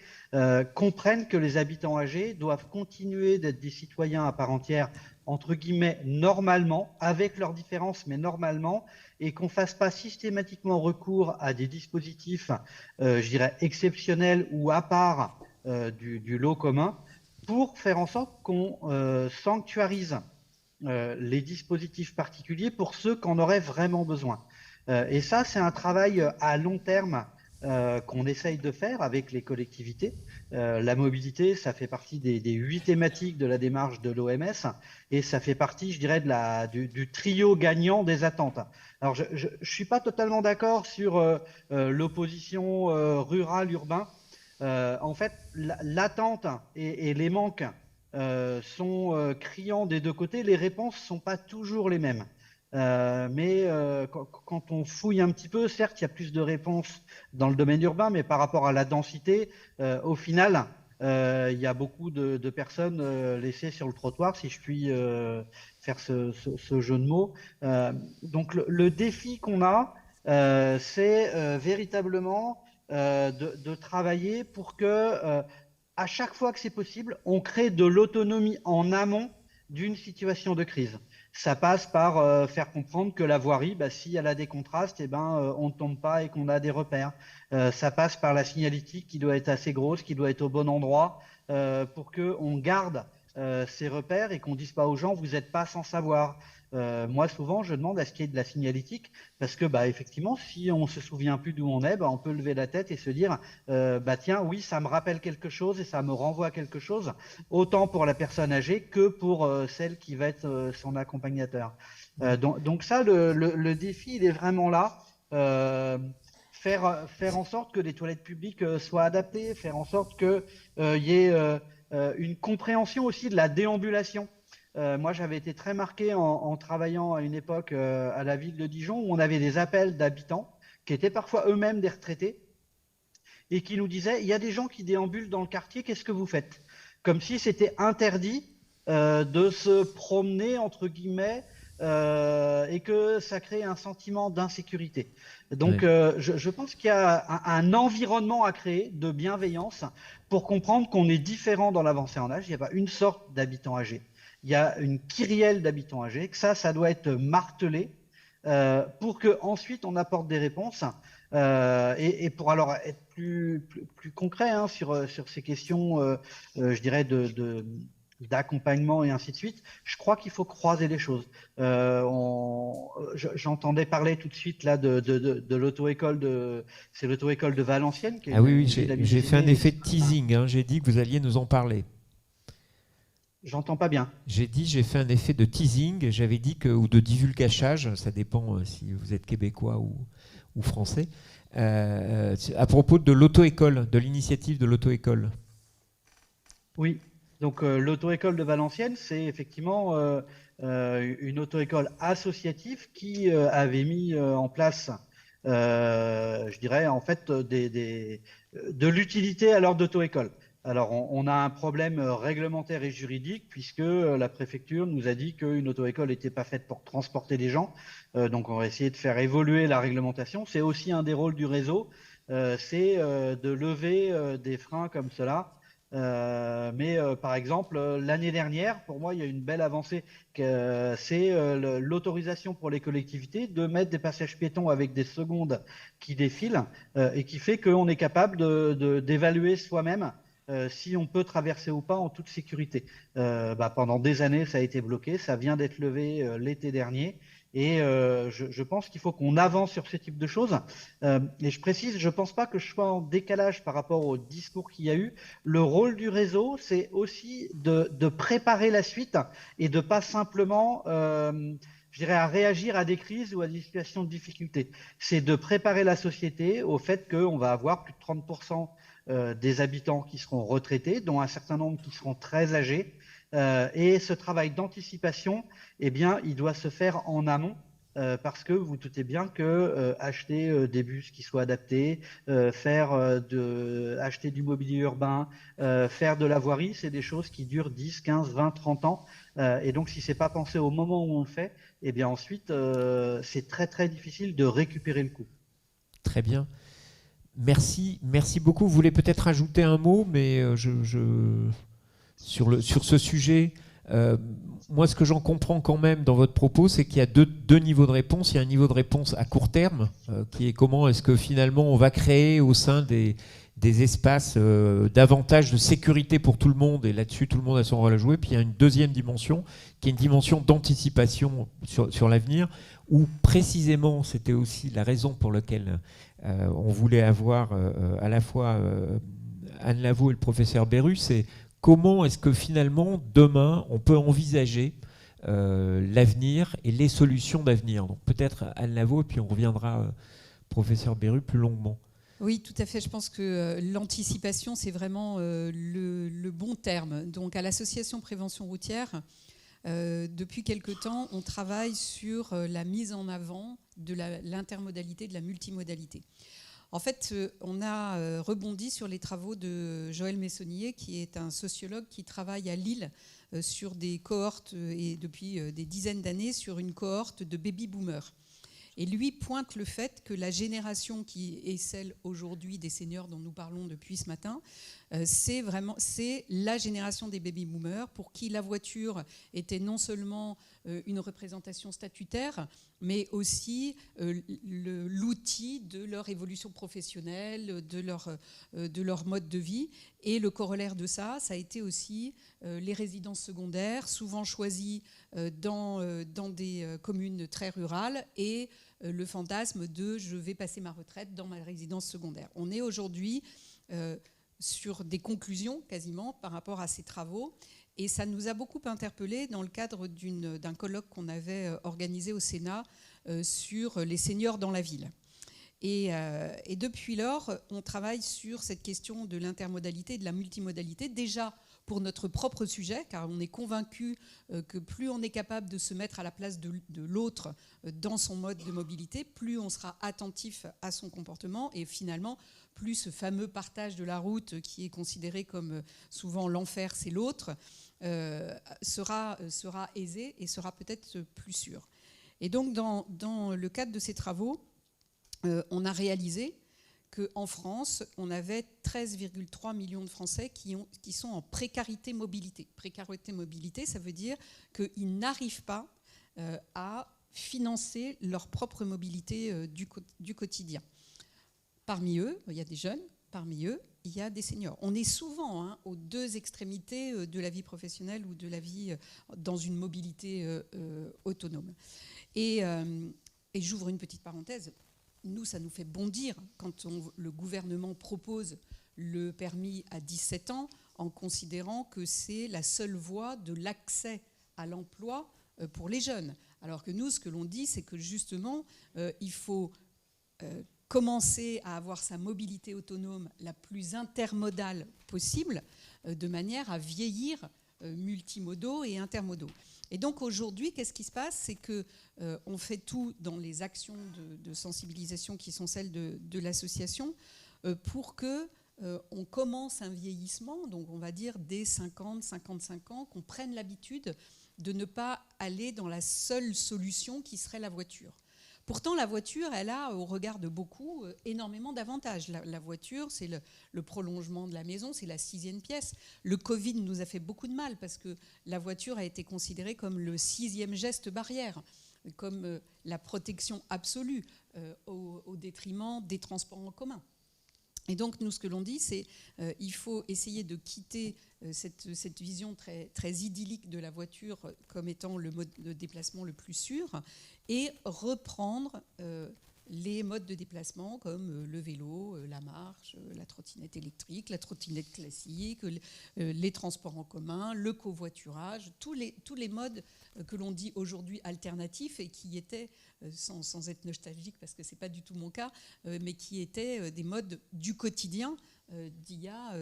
[SPEAKER 6] comprennent que les habitants âgés doivent continuer d'être des citoyens à part entière entre guillemets, normalement, avec leurs différences, mais normalement, et qu'on ne fasse pas systématiquement recours à des dispositifs, je dirais, exceptionnels ou à part du lot commun, pour faire en sorte qu'on sanctuarise les dispositifs particuliers pour ceux qui en auraient vraiment besoin. Et ça, c'est un travail à long terme qu'on essaye de faire avec les collectivités. La mobilité, ça fait partie des 8 thématiques de la démarche de l'OMS et ça fait partie, je dirais, du trio gagnant des attentes. Alors, je ne suis pas totalement d'accord sur l'opposition rural-urbain. En fait, l'attente et les manques sont criants des deux côtés. Les réponses ne sont pas toujours les mêmes. Mais quand on fouille un petit peu, certes, il y a plus de réponses dans le domaine urbain, mais par rapport à la densité, au final, il y a beaucoup de personnes laissées sur le trottoir, si je puis faire ce jeu de mots. Donc le défi qu'on a, c'est véritablement de travailler pour que, à chaque fois que c'est possible, on crée de l'autonomie en amont d'une situation de crise. Ça passe par faire comprendre que la voirie, si elle a des contrastes, on ne tombe pas et qu'on a des repères. Ça passe par la signalétique qui doit être assez grosse, qui doit être au bon endroit pour qu'on garde ces repères et qu'on ne dise pas aux gens, vous n'êtes pas sans savoir. Moi, souvent, je demande à ce qu'il y ait de la signalétique parce que, effectivement, si on ne se souvient plus d'où on est, on peut lever la tête et se dire, tiens, oui, ça me rappelle quelque chose et ça me renvoie à quelque chose, autant pour la personne âgée que pour celle qui va être son accompagnateur. Donc ça, le défi, il est vraiment là. Faire en sorte que les toilettes publiques soient adaptées, faire en sorte qu'il y ait une compréhension aussi de la déambulation. Moi, j'avais été très marqué en travaillant à une époque à la ville de Dijon où on avait des appels d'habitants qui étaient parfois eux-mêmes des retraités et qui nous disaient, il y a des gens qui déambulent dans le quartier, qu'est-ce que vous faites? Comme si c'était interdit de se promener, entre guillemets, et que ça crée un sentiment d'insécurité. Donc, je pense qu'il y a un environnement à créer de bienveillance pour comprendre qu'on est différent dans l'avancée en âge. Il n'y a pas une sorte d'habitants âgés. Il y a une kyrielle d'habitants âgés, que ça doit être martelé pour qu'ensuite on apporte des réponses et pour alors être plus concret sur ces questions, je dirais, d'accompagnement et ainsi de suite, je crois qu'il faut croiser les choses. J'entendais parler tout de suite là de l'auto-école c'est l'auto-école de Valenciennes.
[SPEAKER 1] Ah oui, j'ai fait un effet de teasing, j'ai dit que vous alliez nous en parler.
[SPEAKER 6] J'entends pas bien.
[SPEAKER 1] J'ai fait un effet de teasing, j'avais dit ou de divulgachage, ça dépend si vous êtes québécois ou français, à propos de l'auto-école, de l'initiative de l'auto-école.
[SPEAKER 6] Oui, donc l'auto-école de Valenciennes, c'est effectivement une auto-école associative qui avait mis en place, je dirais, en fait, de l'utilité à l'heure d'auto-école. Alors, on a un problème réglementaire et juridique puisque la préfecture nous a dit qu'une auto-école n'était pas faite pour transporter des gens. Donc, on va essayer de faire évoluer la réglementation. C'est aussi un des rôles du réseau, c'est de lever des freins comme cela. Mais par exemple, l'année dernière, pour moi, il y a une belle avancée. C'est l'autorisation pour les collectivités de mettre des passages piétons avec des secondes qui défilent et qui fait qu'on est capable d'évaluer soi-même si on peut traverser ou pas en toute sécurité. Pendant des années, ça a été bloqué. Ça vient d'être levé l'été dernier. Et je pense qu'il faut qu'on avance sur ce type de choses. Et je précise, je ne pense pas que je sois en décalage par rapport au discours qu'il y a eu. Le rôle du réseau, c'est aussi de préparer la suite et de pas simplement, je dirais, à réagir à des crises ou à des situations de difficulté. C'est de préparer la société au fait qu'on va avoir plus de 30% des habitants qui seront retraités, dont un certain nombre qui seront très âgés. Et ce travail d'anticipation, il doit se faire en amont parce que vous doutez bien que acheter des bus qui soient adaptés, acheter du mobilier urbain, faire de la voirie, c'est des choses qui durent 10, 15, 20, 30 ans. Et donc, si c'est pas pensé au moment où on le fait, ensuite, c'est très, très difficile de récupérer le coût.
[SPEAKER 1] Très bien. Merci beaucoup. Vous voulez peut-être ajouter un mot, mais sur ce sujet, Moi, ce que j'en comprends quand même dans votre propos, c'est qu'il y a deux niveaux de réponse. Il y a un niveau de réponse à court terme, qui est comment est-ce que finalement on va créer au sein des espaces davantage de sécurité pour tout le monde, et là-dessus tout le monde a son rôle à jouer. Puis il y a une deuxième dimension, qui est une dimension d'anticipation sur l'avenir, où précisément c'était aussi la raison pour laquelle on voulait avoir à la fois Anne Lavaux et le professeur Beru, c'est comment est-ce que finalement, demain, on peut envisager l'avenir et les solutions d'avenir. Donc peut-être Anne Lavaux, et puis on reviendra, professeur Beru, plus longuement.
[SPEAKER 7] Oui, tout à fait. Je pense que l'anticipation, c'est vraiment le bon terme. Donc à l'association Prévention Routière, depuis quelque temps, on travaille sur la mise en avant de l'intermodalité, de la multimodalité. En fait, on a rebondi sur les travaux de Joël Messonnier, qui est un sociologue qui travaille à Lille sur des cohortes, et depuis des dizaines d'années, sur une cohorte de baby-boomers. Et lui pointe le fait que la génération qui est celle aujourd'hui des seniors dont nous parlons depuis ce matin, c'est la génération des baby-boomers pour qui la voiture était non seulement une représentation statutaire, mais aussi l'outil de leur évolution professionnelle, de leur mode de vie. Et le corollaire de ça, ça a été aussi les résidences secondaires, souvent choisies dans des communes très rurales, et le fantasme de « je vais passer ma retraite dans ma résidence secondaire ». On est aujourd'hui sur des conclusions quasiment par rapport à ces travaux, et ça nous a beaucoup interpellés dans le cadre d'un colloque qu'on avait organisé au Sénat sur les seniors dans la ville. Et depuis lors, on travaille sur cette question de l'intermodalité et de la multimodalité, déjà pour notre propre sujet, car on est convaincu que plus on est capable de se mettre à la place de l'autre dans son mode de mobilité, plus on sera attentif à son comportement, et finalement, plus ce fameux partage de la route, qui est considéré comme souvent l'enfer, c'est l'autre, sera aisé et sera peut-être plus sûr. Et donc, dans le cadre de ces travaux, on a réalisé qu'en France, on avait 13,3 millions de Français qui sont en précarité mobilité. Précarité mobilité, ça veut dire qu'ils n'arrivent pas à financer leur propre mobilité du quotidien. Parmi eux, il y a des jeunes, parmi eux, il y a des seniors. On est souvent aux deux extrémités de la vie professionnelle ou de la vie dans une mobilité autonome. Et j'ouvre une petite parenthèse. Nous, ça nous fait bondir quand le gouvernement propose le permis à 17 ans en considérant que c'est la seule voie de l'accès à l'emploi pour les jeunes. Alors que nous, ce que l'on dit, c'est que justement, il faut commencer à avoir sa mobilité autonome la plus intermodale possible, de manière à vieillir multimodaux et intermodaux. Et donc aujourd'hui, qu'est-ce qui se passe? C'est qu'on fait tout dans les actions de sensibilisation qui sont celles de l'association pour qu'on commence un vieillissement, donc on va dire dès 50, 55 ans, qu'on prenne l'habitude de ne pas aller dans la seule solution qui serait la voiture. Pourtant, la voiture, elle a, au regard de beaucoup, énormément d'avantages. La voiture, c'est le prolongement de la maison, c'est la 6e pièce. Le Covid nous a fait beaucoup de mal parce que la voiture a été considérée comme le 6e geste barrière, comme la protection absolue au détriment des transports en commun. Et donc, nous, ce que l'on dit, c'est qu'il faut essayer de quitter cette vision très, très idyllique de la voiture comme étant le mode de déplacement le plus sûr et reprendre les modes de déplacement comme le vélo, la marche, la trottinette électrique, la trottinette classique, les transports en commun, le covoiturage, tous les modes que l'on dit aujourd'hui alternatifs et qui étaient, sans être nostalgique parce que ce n'est pas du tout mon cas, mais qui étaient des modes du quotidien d'il y a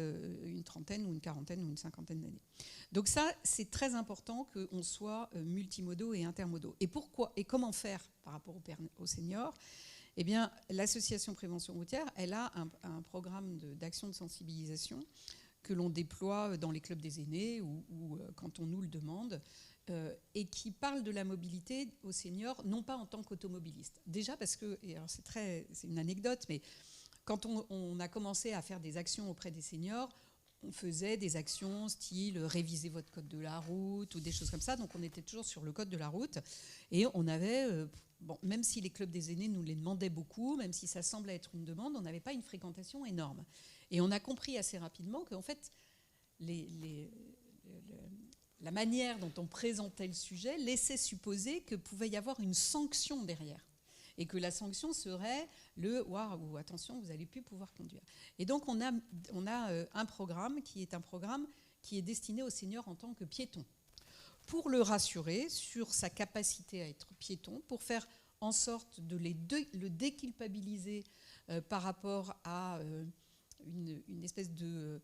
[SPEAKER 7] une trentaine ou une quarantaine ou une cinquantaine d'années. Donc ça, c'est très important qu'on soit multimodaux et intermodaux. Et pourquoi et comment faire par rapport aux seniors? Eh bien, l'association Prévention Routière, elle a un programme d'action de sensibilisation que l'on déploie dans les clubs des aînés ou quand on nous le demande, et qui parle de la mobilité aux seniors, non pas en tant qu'automobiliste. Déjà parce que, et alors c'est une anecdote, mais quand on a commencé à faire des actions auprès des seniors, on faisait des actions style réviser votre code de la route ou des choses comme ça. Donc on était toujours sur le code de la route. Et on avait, même si les clubs des aînés nous les demandaient beaucoup, même si ça semblait être une demande, on n'avait pas une fréquentation énorme. Et on a compris assez rapidement qu'en fait, la manière dont on présentait le sujet laissait supposer que pouvait y avoir une sanction derrière. Et que la sanction serait le « waouh, attention, vous n'allez plus pouvoir conduire ». Et donc, on a un programme qui est destiné aux seniors en tant que piétons, pour le rassurer sur sa capacité à être piéton, pour faire en sorte de le déculpabiliser par rapport à une espèce de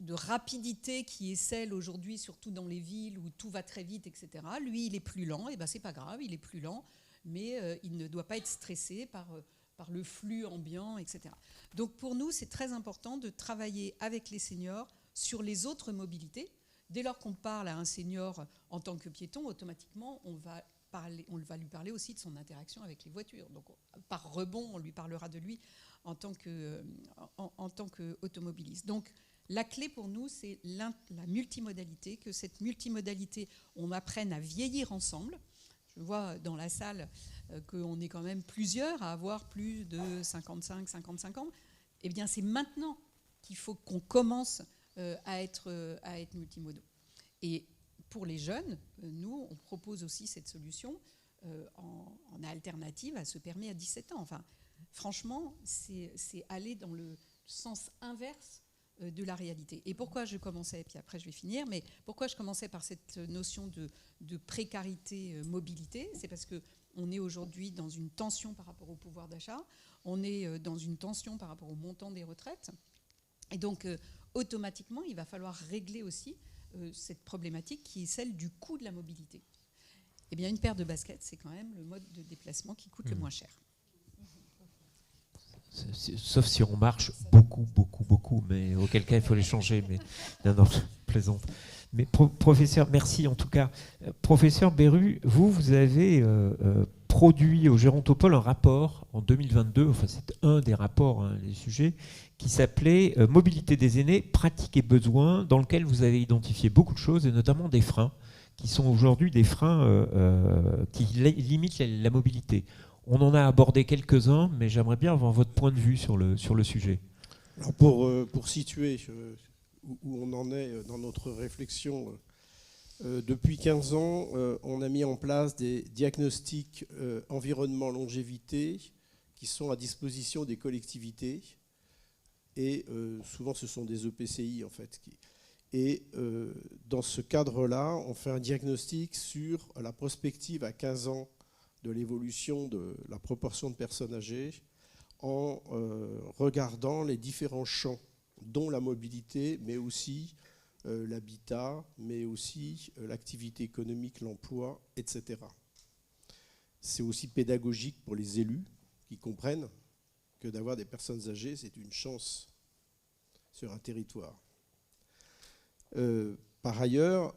[SPEAKER 7] rapidité qui est celle aujourd'hui, surtout dans les villes où tout va très vite, etc. Lui, il est plus lent, et ben c'est pas grave, il est plus lent, mais il ne doit pas être stressé par le flux ambiant, etc. Donc pour nous, c'est très important de travailler avec les seniors sur les autres mobilités. Dès lors qu'on parle à un senior en tant que piéton, automatiquement, on va lui parler aussi de son interaction avec les voitures. Donc par rebond, on lui parlera de lui en tant qu'automobiliste. Donc la clé pour nous, c'est la multimodalité, que cette multimodalité, on apprenne à vieillir ensemble. Je vois dans la salle qu'on est quand même plusieurs à avoir plus de 55 ans. Eh bien, c'est maintenant qu'il faut qu'on commence à être multimodaux. Et pour les jeunes, nous, on propose aussi cette solution en alternative à ce permis à 17 ans. Enfin, franchement, c'est aller dans le sens inverse de la réalité. Et pourquoi je commençais, et puis après je vais finir, mais pourquoi je commençais par cette notion de précarité mobilité, c'est parce qu'on est aujourd'hui dans une tension par rapport au pouvoir d'achat, on est dans une tension par rapport au montant des retraites, et donc automatiquement il va falloir régler aussi cette problématique qui est celle du coût de la mobilité. Eh bien une paire de baskets, c'est quand même le mode de déplacement qui coûte le moins cher.
[SPEAKER 1] Sauf si on marche beaucoup, mais auquel cas il faut les changer. Mais non, je plaisante. Mais professeur, merci en tout cas. Professeur Berru, vous avez produit au Gérontopole un rapport en 2022, enfin c'est un des rapports, les sujets, qui s'appelait Mobilité des aînés, pratiques et besoins, dans lequel vous avez identifié beaucoup de choses, et notamment des freins, qui sont aujourd'hui des freins qui limitent la mobilité. On en a abordé quelques-uns, mais j'aimerais bien avoir votre point de vue sur le sujet.
[SPEAKER 4] Alors pour situer où on en est dans notre réflexion, depuis 15 ans, on a mis en place des diagnostics environnement-longévité qui sont à disposition des collectivités. Et souvent, ce sont des EPCI, en fait. Et dans ce cadre-là, on fait un diagnostic sur la prospective à 15 ans de l'évolution de la proportion de personnes âgées en regardant les différents champs, dont la mobilité, mais aussi l'habitat, mais aussi l'activité économique, l'emploi, etc. C'est aussi pédagogique pour les élus qui comprennent que d'avoir des personnes âgées, c'est une chance sur un territoire. Par ailleurs,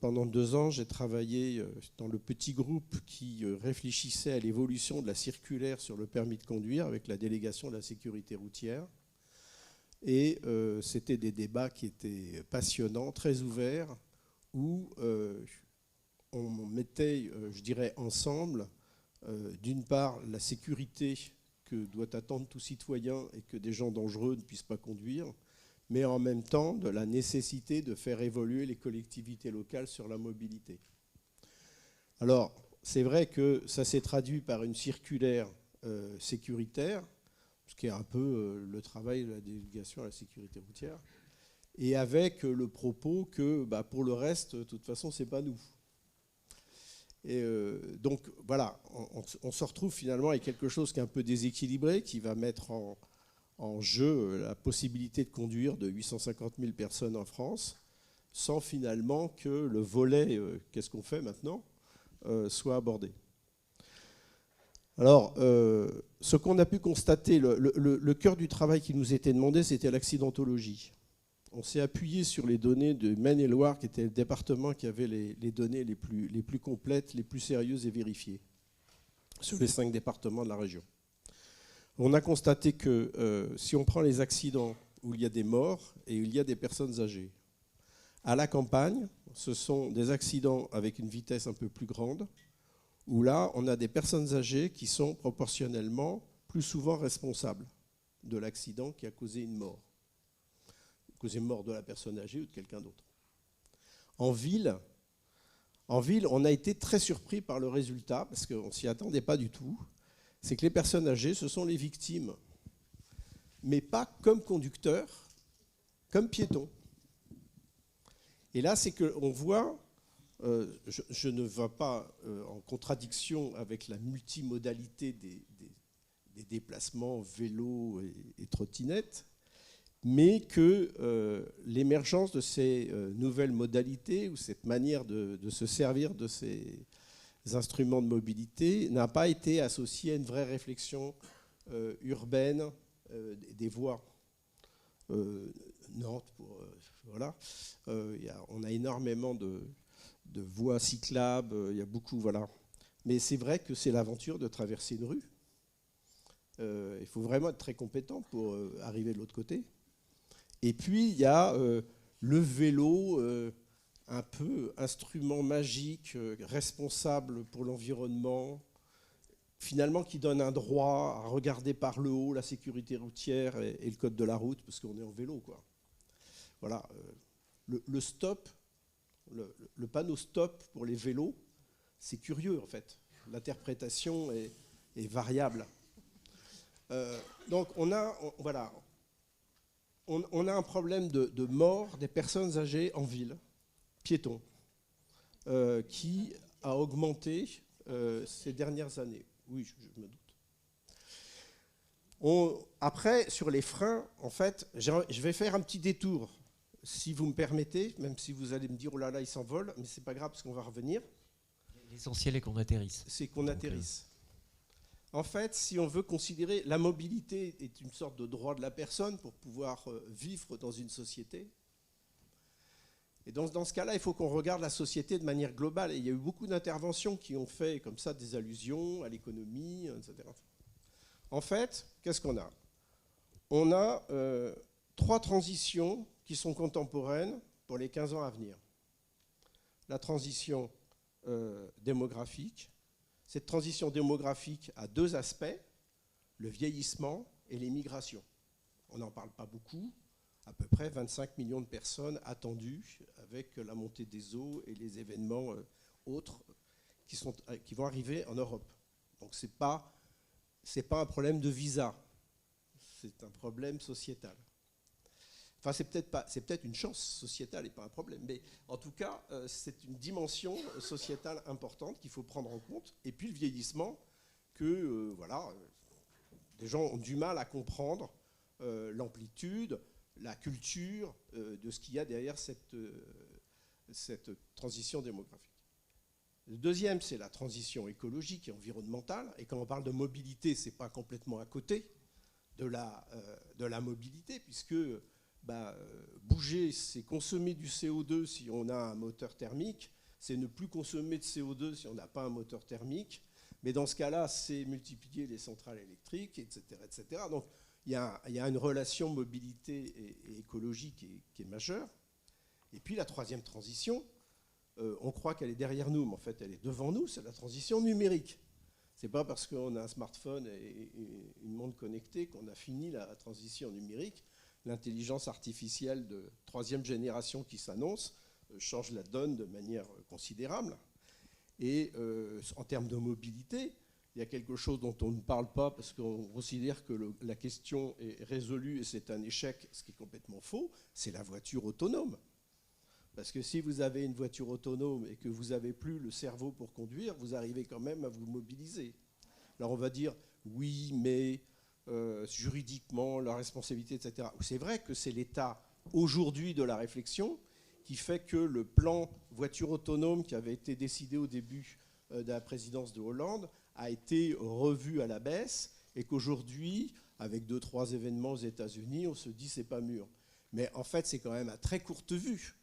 [SPEAKER 4] pendant 2 ans, j'ai travaillé dans le petit groupe qui réfléchissait à l'évolution de la circulaire sur le permis de conduire avec la délégation de la sécurité routière. Et c'était des débats qui étaient passionnants, très ouverts, où on mettait, je dirais, ensemble, d'une part, la sécurité que doit attendre tout citoyen et que des gens dangereux ne puissent pas conduire, mais en même temps de la nécessité de faire évoluer les collectivités locales sur la mobilité. Alors, c'est vrai que ça s'est traduit par une circulaire sécuritaire, ce qui est un peu le travail de la délégation à la sécurité routière, et avec le propos que pour le reste, de toute façon, c'est pas nous. Et donc voilà, on se retrouve finalement avec quelque chose qui est un peu déséquilibré, qui va mettre en jeu la possibilité de conduire de 850 000 personnes en France, sans finalement que le volet qu'est-ce qu'on fait maintenant soit abordé. Alors, ce qu'on a pu constater, le cœur du travail qui nous était demandé, c'était l'accidentologie. On s'est appuyé sur les données de Maine-et-Loire, qui était le département qui avait les données les plus complètes, les plus sérieuses et vérifiées, sur les 5 départements de la région. On a constaté que si on prend les accidents où il y a des morts et où il y a des personnes âgées. À la campagne, ce sont des accidents avec une vitesse un peu plus grande, où là, on a des personnes âgées qui sont proportionnellement plus souvent responsables de l'accident qui a causé une mort. Causé mort de la personne âgée ou de quelqu'un d'autre. En ville, on a été très surpris par le résultat, parce qu'on ne s'y attendait pas du tout. C'est que les personnes âgées, ce sont les victimes. Mais pas comme conducteurs, comme piétons. Et là, c'est qu'on voit, je ne vais pas en contradiction avec la multimodalité des déplacements vélo et trottinette, mais que l'émergence de ces nouvelles modalités ou cette manière de se servir de ces instruments de mobilité n'a pas été associée à une vraie réflexion urbaine des voies. Nantes, voilà. On a énormément de voies cyclables, il y a beaucoup, voilà. Mais c'est vrai que c'est l'aventure de traverser une rue. Il faut vraiment être très compétent pour arriver de l'autre côté. Et puis, il y a le vélo, un peu instrument magique, responsable pour l'environnement, finalement qui donne un droit à regarder par le haut la sécurité routière et le code de la route, parce qu'on est en vélo, quoi. Voilà. Le stop, le panneau stop pour les vélos, c'est curieux, en fait. L'interprétation est variable. Donc, on a un problème de mort des personnes âgées en ville, piétons, qui a augmenté ces dernières années. Oui, je me doute. Après, sur les freins, en fait, je vais faire un petit détour, si vous me permettez, même si vous allez me dire, oh là là, il s'envole, mais c'est pas grave, parce qu'on va revenir.
[SPEAKER 1] L'essentiel est qu'on atterrisse.
[SPEAKER 4] C'est qu'on atterrisse. En fait, si on veut considérer la mobilité est une sorte de droit de la personne pour pouvoir vivre dans une société. Et dans ce cas-là, il faut qu'on regarde la société de manière globale. Et il y a eu beaucoup d'interventions qui ont fait comme ça des allusions à l'économie, etc. En fait, qu'est-ce qu'on a ? On a 3 transitions qui sont contemporaines pour les 15 ans à venir. La transition démographique. Cette transition démographique a 2 aspects, le vieillissement et les migrations. On n'en parle pas beaucoup, à peu près 25 millions de personnes attendues avec la montée des eaux et les événements autres qui vont arriver en Europe. Donc ce n'est pas un problème de visa, c'est un problème sociétal. Enfin, c'est peut-être une chance sociétale et pas un problème. Mais en tout cas, c'est une dimension sociétale importante qu'il faut prendre en compte. Et puis le vieillissement, que des gens ont du mal à comprendre l'amplitude, la culture de ce qu'il y a derrière cette transition démographique. Le deuxième, c'est la transition écologique et environnementale. Et quand on parle de mobilité, ce n'est pas complètement à côté de la mobilité, puisque bouger, c'est consommer du CO2 si on a un moteur thermique, c'est ne plus consommer de CO2 si on n'a pas un moteur thermique, mais dans ce cas-là, c'est multiplier les centrales électriques, etc. etc. Donc il y a une relation mobilité et écologie qui est majeure. Et puis la troisième transition, on croit qu'elle est derrière nous, mais en fait elle est devant nous, c'est la transition numérique. Ce n'est pas parce qu'on a un smartphone et une montre connectée qu'on a fini la transition numérique. L'intelligence artificielle de 3e génération qui s'annonce change la donne de manière considérable. Et en termes de mobilité, il y a quelque chose dont on ne parle pas parce qu'on considère que la question est résolue et c'est un échec, ce qui est complètement faux, c'est la voiture autonome. Parce que si vous avez une voiture autonome et que vous n'avez plus le cerveau pour conduire, vous arrivez quand même à vous mobiliser. Alors on va dire, oui, mais juridiquement, la responsabilité, etc. C'est vrai que c'est l'état aujourd'hui de la réflexion qui fait que le plan voiture autonome qui avait été décidé au début de la présidence de Hollande a été revu à la baisse et qu'aujourd'hui, avec 2-3 événements aux États-Unis, on se dit c'est pas mûr. Mais en fait, c'est quand même à très courte vue.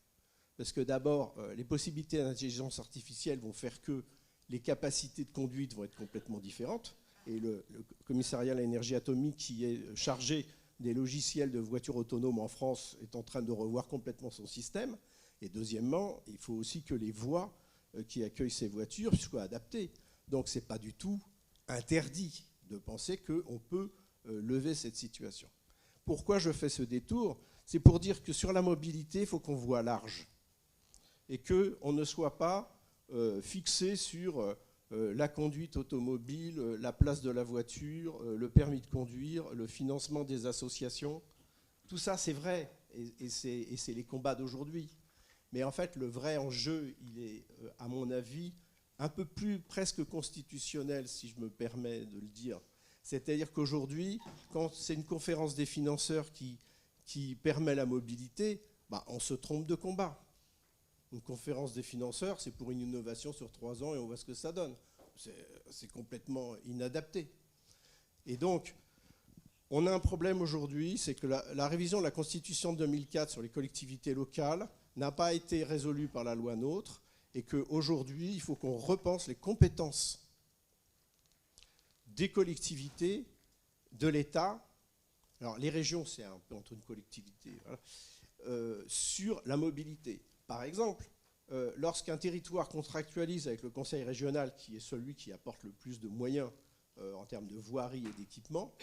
[SPEAKER 4] Parce que d'abord, les possibilités d'intelligence artificielle vont faire que les capacités de conduite vont être complètement différentes. Et le commissariat à l'énergie atomique qui est chargé des logiciels de voitures autonomes en France est en train de revoir complètement son système. Et deuxièmement, il faut aussi que les voies qui accueillent ces voitures soient adaptées. Donc ce n'est pas du tout interdit de penser qu'on peut lever cette situation. Pourquoi je fais ce détour? C'est pour dire que sur la mobilité, il faut qu'on voit large et qu'on ne soit pas fixé sur la conduite automobile, la place de la voiture, le permis de conduire, le financement des associations. Tout ça, c'est vrai, et c'est les combats d'aujourd'hui. Mais en fait, le vrai enjeu, il est, à mon avis, un peu plus presque constitutionnel, si je me permets de le dire. C'est-à-dire qu'aujourd'hui, quand c'est une conférence des financeurs qui permet la mobilité, on se trompe de combat. Une conférence des financeurs, c'est pour une innovation sur 3 ans et on voit ce que ça donne. C'est complètement inadapté. Et donc, on a un problème aujourd'hui, c'est que la révision de la Constitution de 2004 sur les collectivités locales n'a pas été résolue par la loi NOTRe et qu'aujourd'hui, il faut qu'on repense les compétences des collectivités, de l'État. Alors, les régions, c'est un peu entre une collectivité, voilà, sur la mobilité. Par exemple, lorsqu'un territoire contractualise avec le conseil régional, qui est celui qui apporte le plus de moyens en termes de voirie et d'équipement,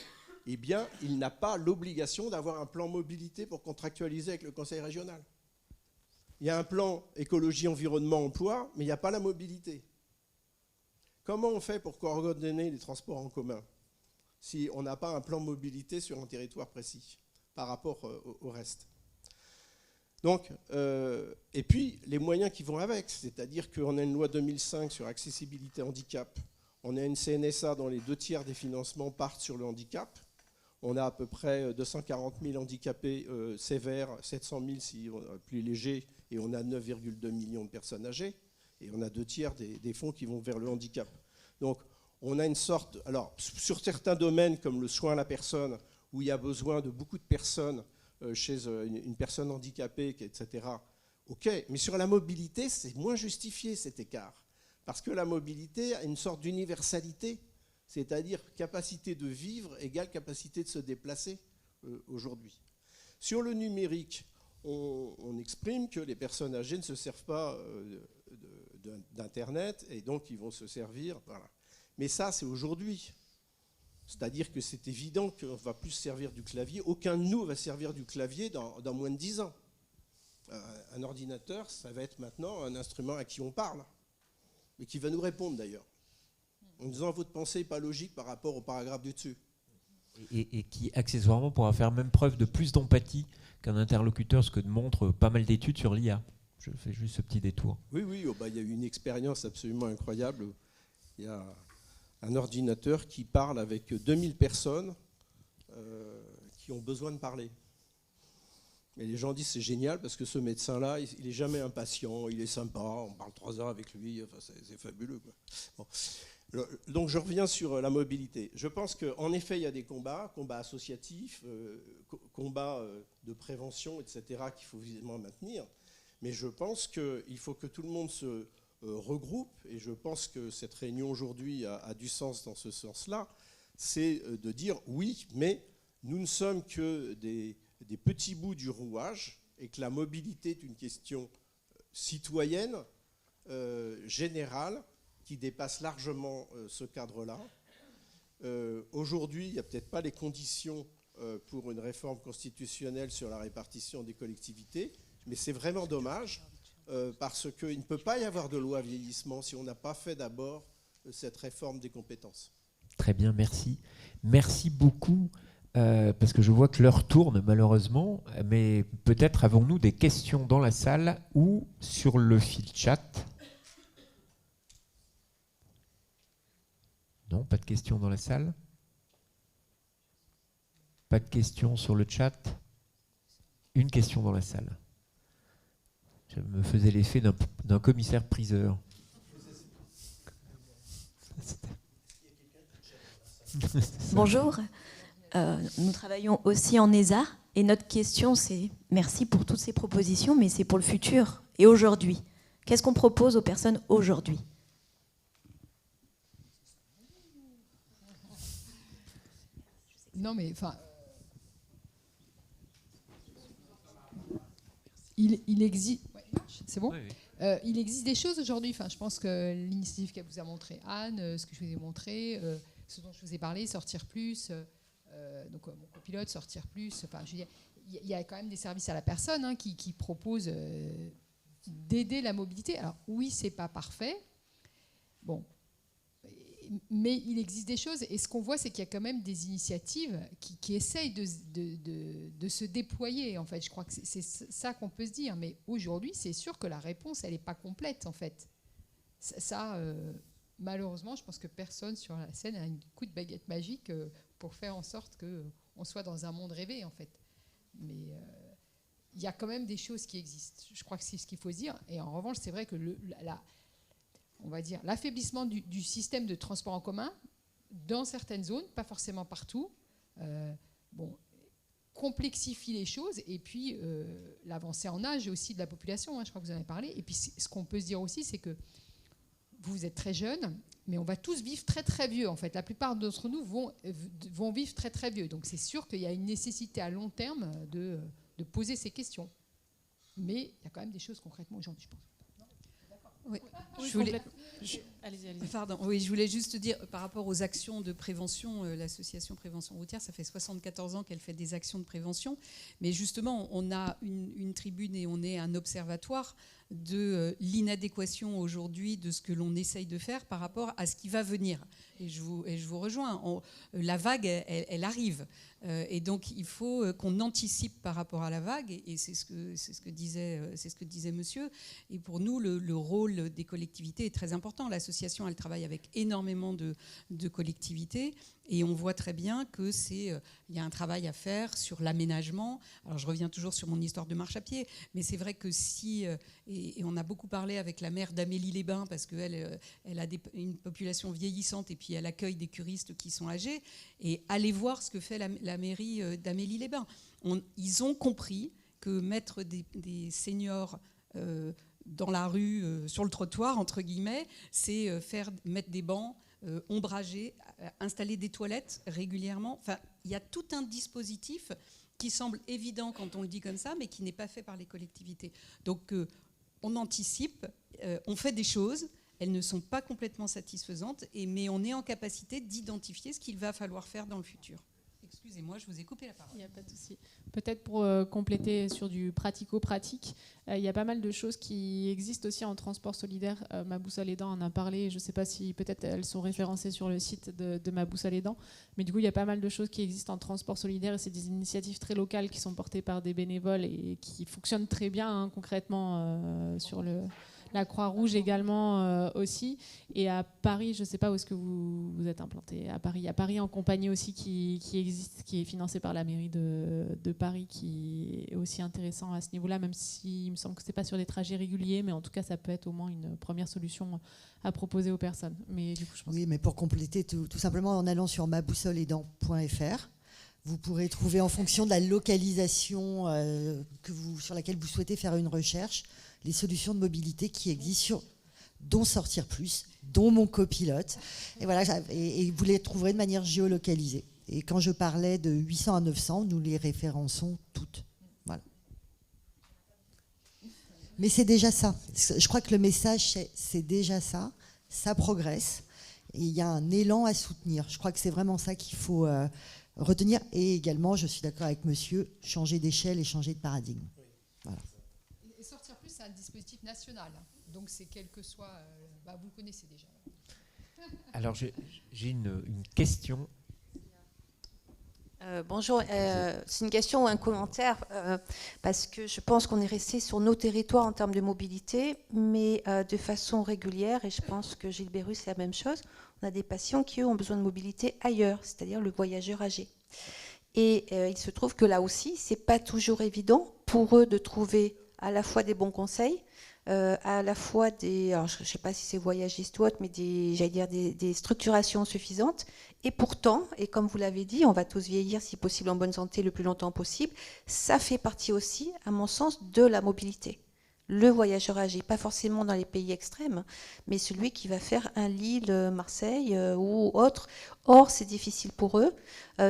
[SPEAKER 4] eh bien, il n'a pas l'obligation d'avoir un plan mobilité pour contractualiser avec le conseil régional. Il y a un plan écologie, environnement, emploi, mais il n'y a pas la mobilité. Comment on fait pour coordonner les transports en commun si on n'a pas un plan mobilité sur un territoire précis par rapport au reste? Donc, et puis, les moyens qui vont avec, c'est-à-dire qu'on a une loi 2005 sur accessibilité handicap, on a une CNSA dont les 2/3 des financements partent sur le handicap, on a à peu près 240 000 handicapés sévères, 700 000 si on est plus léger, et on a 9,2 millions de personnes âgées, et on a 2/3 des fonds qui vont vers le handicap. Donc, on a une sorte... Alors, sur certains domaines, comme le soin à la personne, où il y a besoin de beaucoup de personnes, chez une personne handicapée, etc. OK, mais sur la mobilité, c'est moins justifié cet écart. Parce que la mobilité a une sorte d'universalité, c'est-à-dire capacité de vivre égale capacité de se déplacer aujourd'hui. Sur le numérique, on exprime que les personnes âgées ne se servent pas d'Internet et donc ils vont se servir. Voilà. Mais ça, c'est aujourd'hui. C'est-à-dire que c'est évident qu'on ne va plus se servir du clavier. Aucun de nous va servir du clavier dans moins de 10 ans. Un ordinateur, ça va être maintenant un instrument à qui on parle, et qui va nous répondre d'ailleurs, en disant votre pensée n'est pas logique par rapport au paragraphe du dessus.
[SPEAKER 1] Et qui, accessoirement, pourra faire même preuve de plus d'empathie qu'un interlocuteur, ce que montrent pas mal d'études sur l'IA. Je fais juste ce petit détour.
[SPEAKER 4] Oui, il y a eu une expérience absolument incroyable. Il y a un ordinateur qui parle avec 2000 personnes qui ont besoin de parler. Mais les gens disent c'est génial parce que ce médecin-là, il n'est jamais impatient, il est sympa, on parle 3 heures avec lui, enfin, c'est fabuleux, quoi. Bon. Donc je reviens sur la mobilité. Je pense qu'en effet, il y a des combats associatifs, combats de prévention, etc., qu'il faut visiblement maintenir. Mais je pense qu'il faut que tout le monde se regroupe, et je pense que cette réunion aujourd'hui a du sens dans ce sens-là, c'est de dire oui, mais nous ne sommes que des petits bouts du rouage, et que la mobilité est une question citoyenne, générale, qui dépasse largement ce cadre-là. Aujourd'hui, il n'y a peut-être pas les conditions pour une réforme constitutionnelle sur la répartition des collectivités, mais c'est vraiment dommage, parce qu'il ne peut pas y avoir de loi vieillissement si on n'a pas fait d'abord cette réforme des compétences.
[SPEAKER 1] Très bien, merci. Merci beaucoup, parce que je vois que l'heure tourne malheureusement, mais peut-être avons-nous des questions dans la salle ou sur le fil chat. Non, pas de questions dans la salle. Pas de questions sur le chat. Une question dans la salle. Je me faisais l'effet d'un commissaire-priseur.
[SPEAKER 8] Bonjour, nous travaillons aussi en ESA et notre question c'est, merci pour toutes ces propositions, mais c'est pour le futur et aujourd'hui. Qu'est-ce qu'on propose aux personnes aujourd'hui ?
[SPEAKER 3] Non mais enfin, il existe... Ouais, c'est bon.
[SPEAKER 1] Oui, oui.
[SPEAKER 3] Il existe des choses aujourd'hui. Enfin, je pense que l'initiative qu'elle vous a montré, Anne, ce que je vous ai montré, ce dont je vous ai parlé, Sortir Plus, donc mon copilote, Sortir Plus. Enfin, je veux dire, il y a quand même des services à la personne qui proposent d'aider la mobilité. Alors oui, c'est pas parfait. Bon. Mais il existe des choses, et ce qu'on voit, c'est qu'il y a quand même des initiatives qui essayent de se déployer, en fait. Je crois que c'est ça qu'on peut se dire. Mais aujourd'hui, c'est sûr que la réponse, elle n'est pas complète, en fait. Ça, malheureusement, je pense que personne sur la scène a un coup de baguette magique pour faire en sorte qu'on soit dans un monde rêvé, en fait. Mais il y a quand même des choses qui existent. Je crois que c'est ce qu'il faut se dire. Et en revanche, c'est vrai que on va dire, l'affaiblissement du système de transport en commun dans certaines zones, pas forcément partout, complexifie les choses. Et puis, l'avancée en âge aussi de la population, je crois que vous en avez parlé. Et puis, ce qu'on peut se dire aussi, c'est que vous êtes très jeunes, mais on va tous vivre très très vieux, en fait. La plupart d'entre nous vont vivre très très vieux. Donc, c'est sûr qu'il y a une nécessité à long terme de poser ces questions. Mais il y a quand même des choses concrètement aujourd'hui, je pense.
[SPEAKER 7] Oui.
[SPEAKER 2] Allez-y.
[SPEAKER 7] Pardon. Oui, je voulais juste dire, par rapport aux actions de prévention, l'association Prévention Routière, ça fait 74 ans qu'elle fait des actions de prévention. Mais justement, on a une tribune et on est un observatoire de l'inadéquation aujourd'hui de ce que l'on essaye de faire par rapport à ce qui va venir. Et je vous rejoins. La vague, elle arrive. Et donc, il faut qu'on anticipe par rapport à la vague. Et c'est ce que disait monsieur. Et pour nous, le rôle des collectivités est très important. L'association, elle travaille avec énormément de collectivités. Et on voit très bien qu'il y a un travail à faire sur l'aménagement. Alors, je reviens toujours sur mon histoire de marche à pied. Mais c'est vrai que et on a beaucoup parlé avec la maire d'Amélie-les-Bains, parce qu'elle a une population vieillissante et puis elle accueille des curistes qui sont âgés. Et allez voir ce que fait la mairie d'Amélie-les-Bains. Ils ont compris que mettre des seniors dans la rue, sur le trottoir, entre guillemets, c'est mettre des bancs, ombragés, installer des toilettes régulièrement. Enfin, il y a tout un dispositif qui semble évident quand on le dit comme ça, mais qui n'est pas fait par les collectivités. Donc, on anticipe, on fait des choses, elles ne sont pas complètement satisfaisantes, mais on est en capacité d'identifier ce qu'il va falloir faire dans le futur. Excusez-moi, je vous ai coupé la parole.
[SPEAKER 2] Il n'y a pas de souci. Peut-être pour compléter sur du pratico-pratique, il y a pas mal de choses qui existent aussi en transport solidaire. Ma boussole aidant en a parlé. Je ne sais pas si peut-être elles sont référencées sur le site de Ma boussole aidant. Mais du coup, il y a pas mal de choses qui existent en transport solidaire. Et c'est des initiatives très locales qui sont portées par des bénévoles et qui fonctionnent très bien concrètement sur la Croix-Rouge également aussi. Et à Paris, je ne sais pas où est-ce que vous êtes implanté. À Paris en compagnie aussi qui existe, qui est financé par la mairie de Paris, qui est aussi intéressant à ce niveau-là, même s'il me semble que ce n'est pas sur des trajets réguliers, mais en tout cas, ça peut être au moins une première solution à proposer aux personnes. Mais du coup, je pense
[SPEAKER 5] oui, mais pour compléter, tout simplement en allant sur maboussoleaidant.fr, vous pourrez trouver, en fonction de la localisation sur laquelle vous souhaitez faire une recherche, les solutions de mobilité qui existent, dont Sortir Plus, dont mon copilote. Et voilà, et vous les trouverez de manière géolocalisée. Et quand je parlais de 800 à 900, nous les référençons toutes. Voilà. Mais c'est déjà ça. Je crois que le message, c'est déjà ça. Ça progresse. Et il y a un élan à soutenir. Je crois que c'est vraiment ça qu'il faut retenir. Et également, je suis d'accord avec monsieur, changer d'échelle et changer de paradigme. Voilà.
[SPEAKER 3] Et Sortir Plus, c'est un dispositif national. Donc, c'est quel que soit... vous le connaissez déjà.
[SPEAKER 1] Alors, j'ai une question.
[SPEAKER 9] Bonjour, c'est une question ou un commentaire, parce que je pense qu'on est resté sur nos territoires en termes de mobilité, mais de façon régulière, et je pense que Gilles Bérus, c'est la même chose, on a des patients qui, eux, ont besoin de mobilité ailleurs, c'est-à-dire le voyageur âgé. Et il se trouve que là aussi, c'est pas toujours évident pour eux de trouver à la fois des bons conseils, à la fois alors je ne sais pas si c'est voyagiste ou autre, mais des structurations suffisantes. Et pourtant, et comme vous l'avez dit, on va tous vieillir, si possible en bonne santé, le plus longtemps possible. Ça fait partie aussi, à mon sens, de la mobilité. le voyageur âgé, pas forcément dans les pays extrêmes, mais celui qui va faire un Lille-Marseille ou autre. Or, c'est difficile pour eux.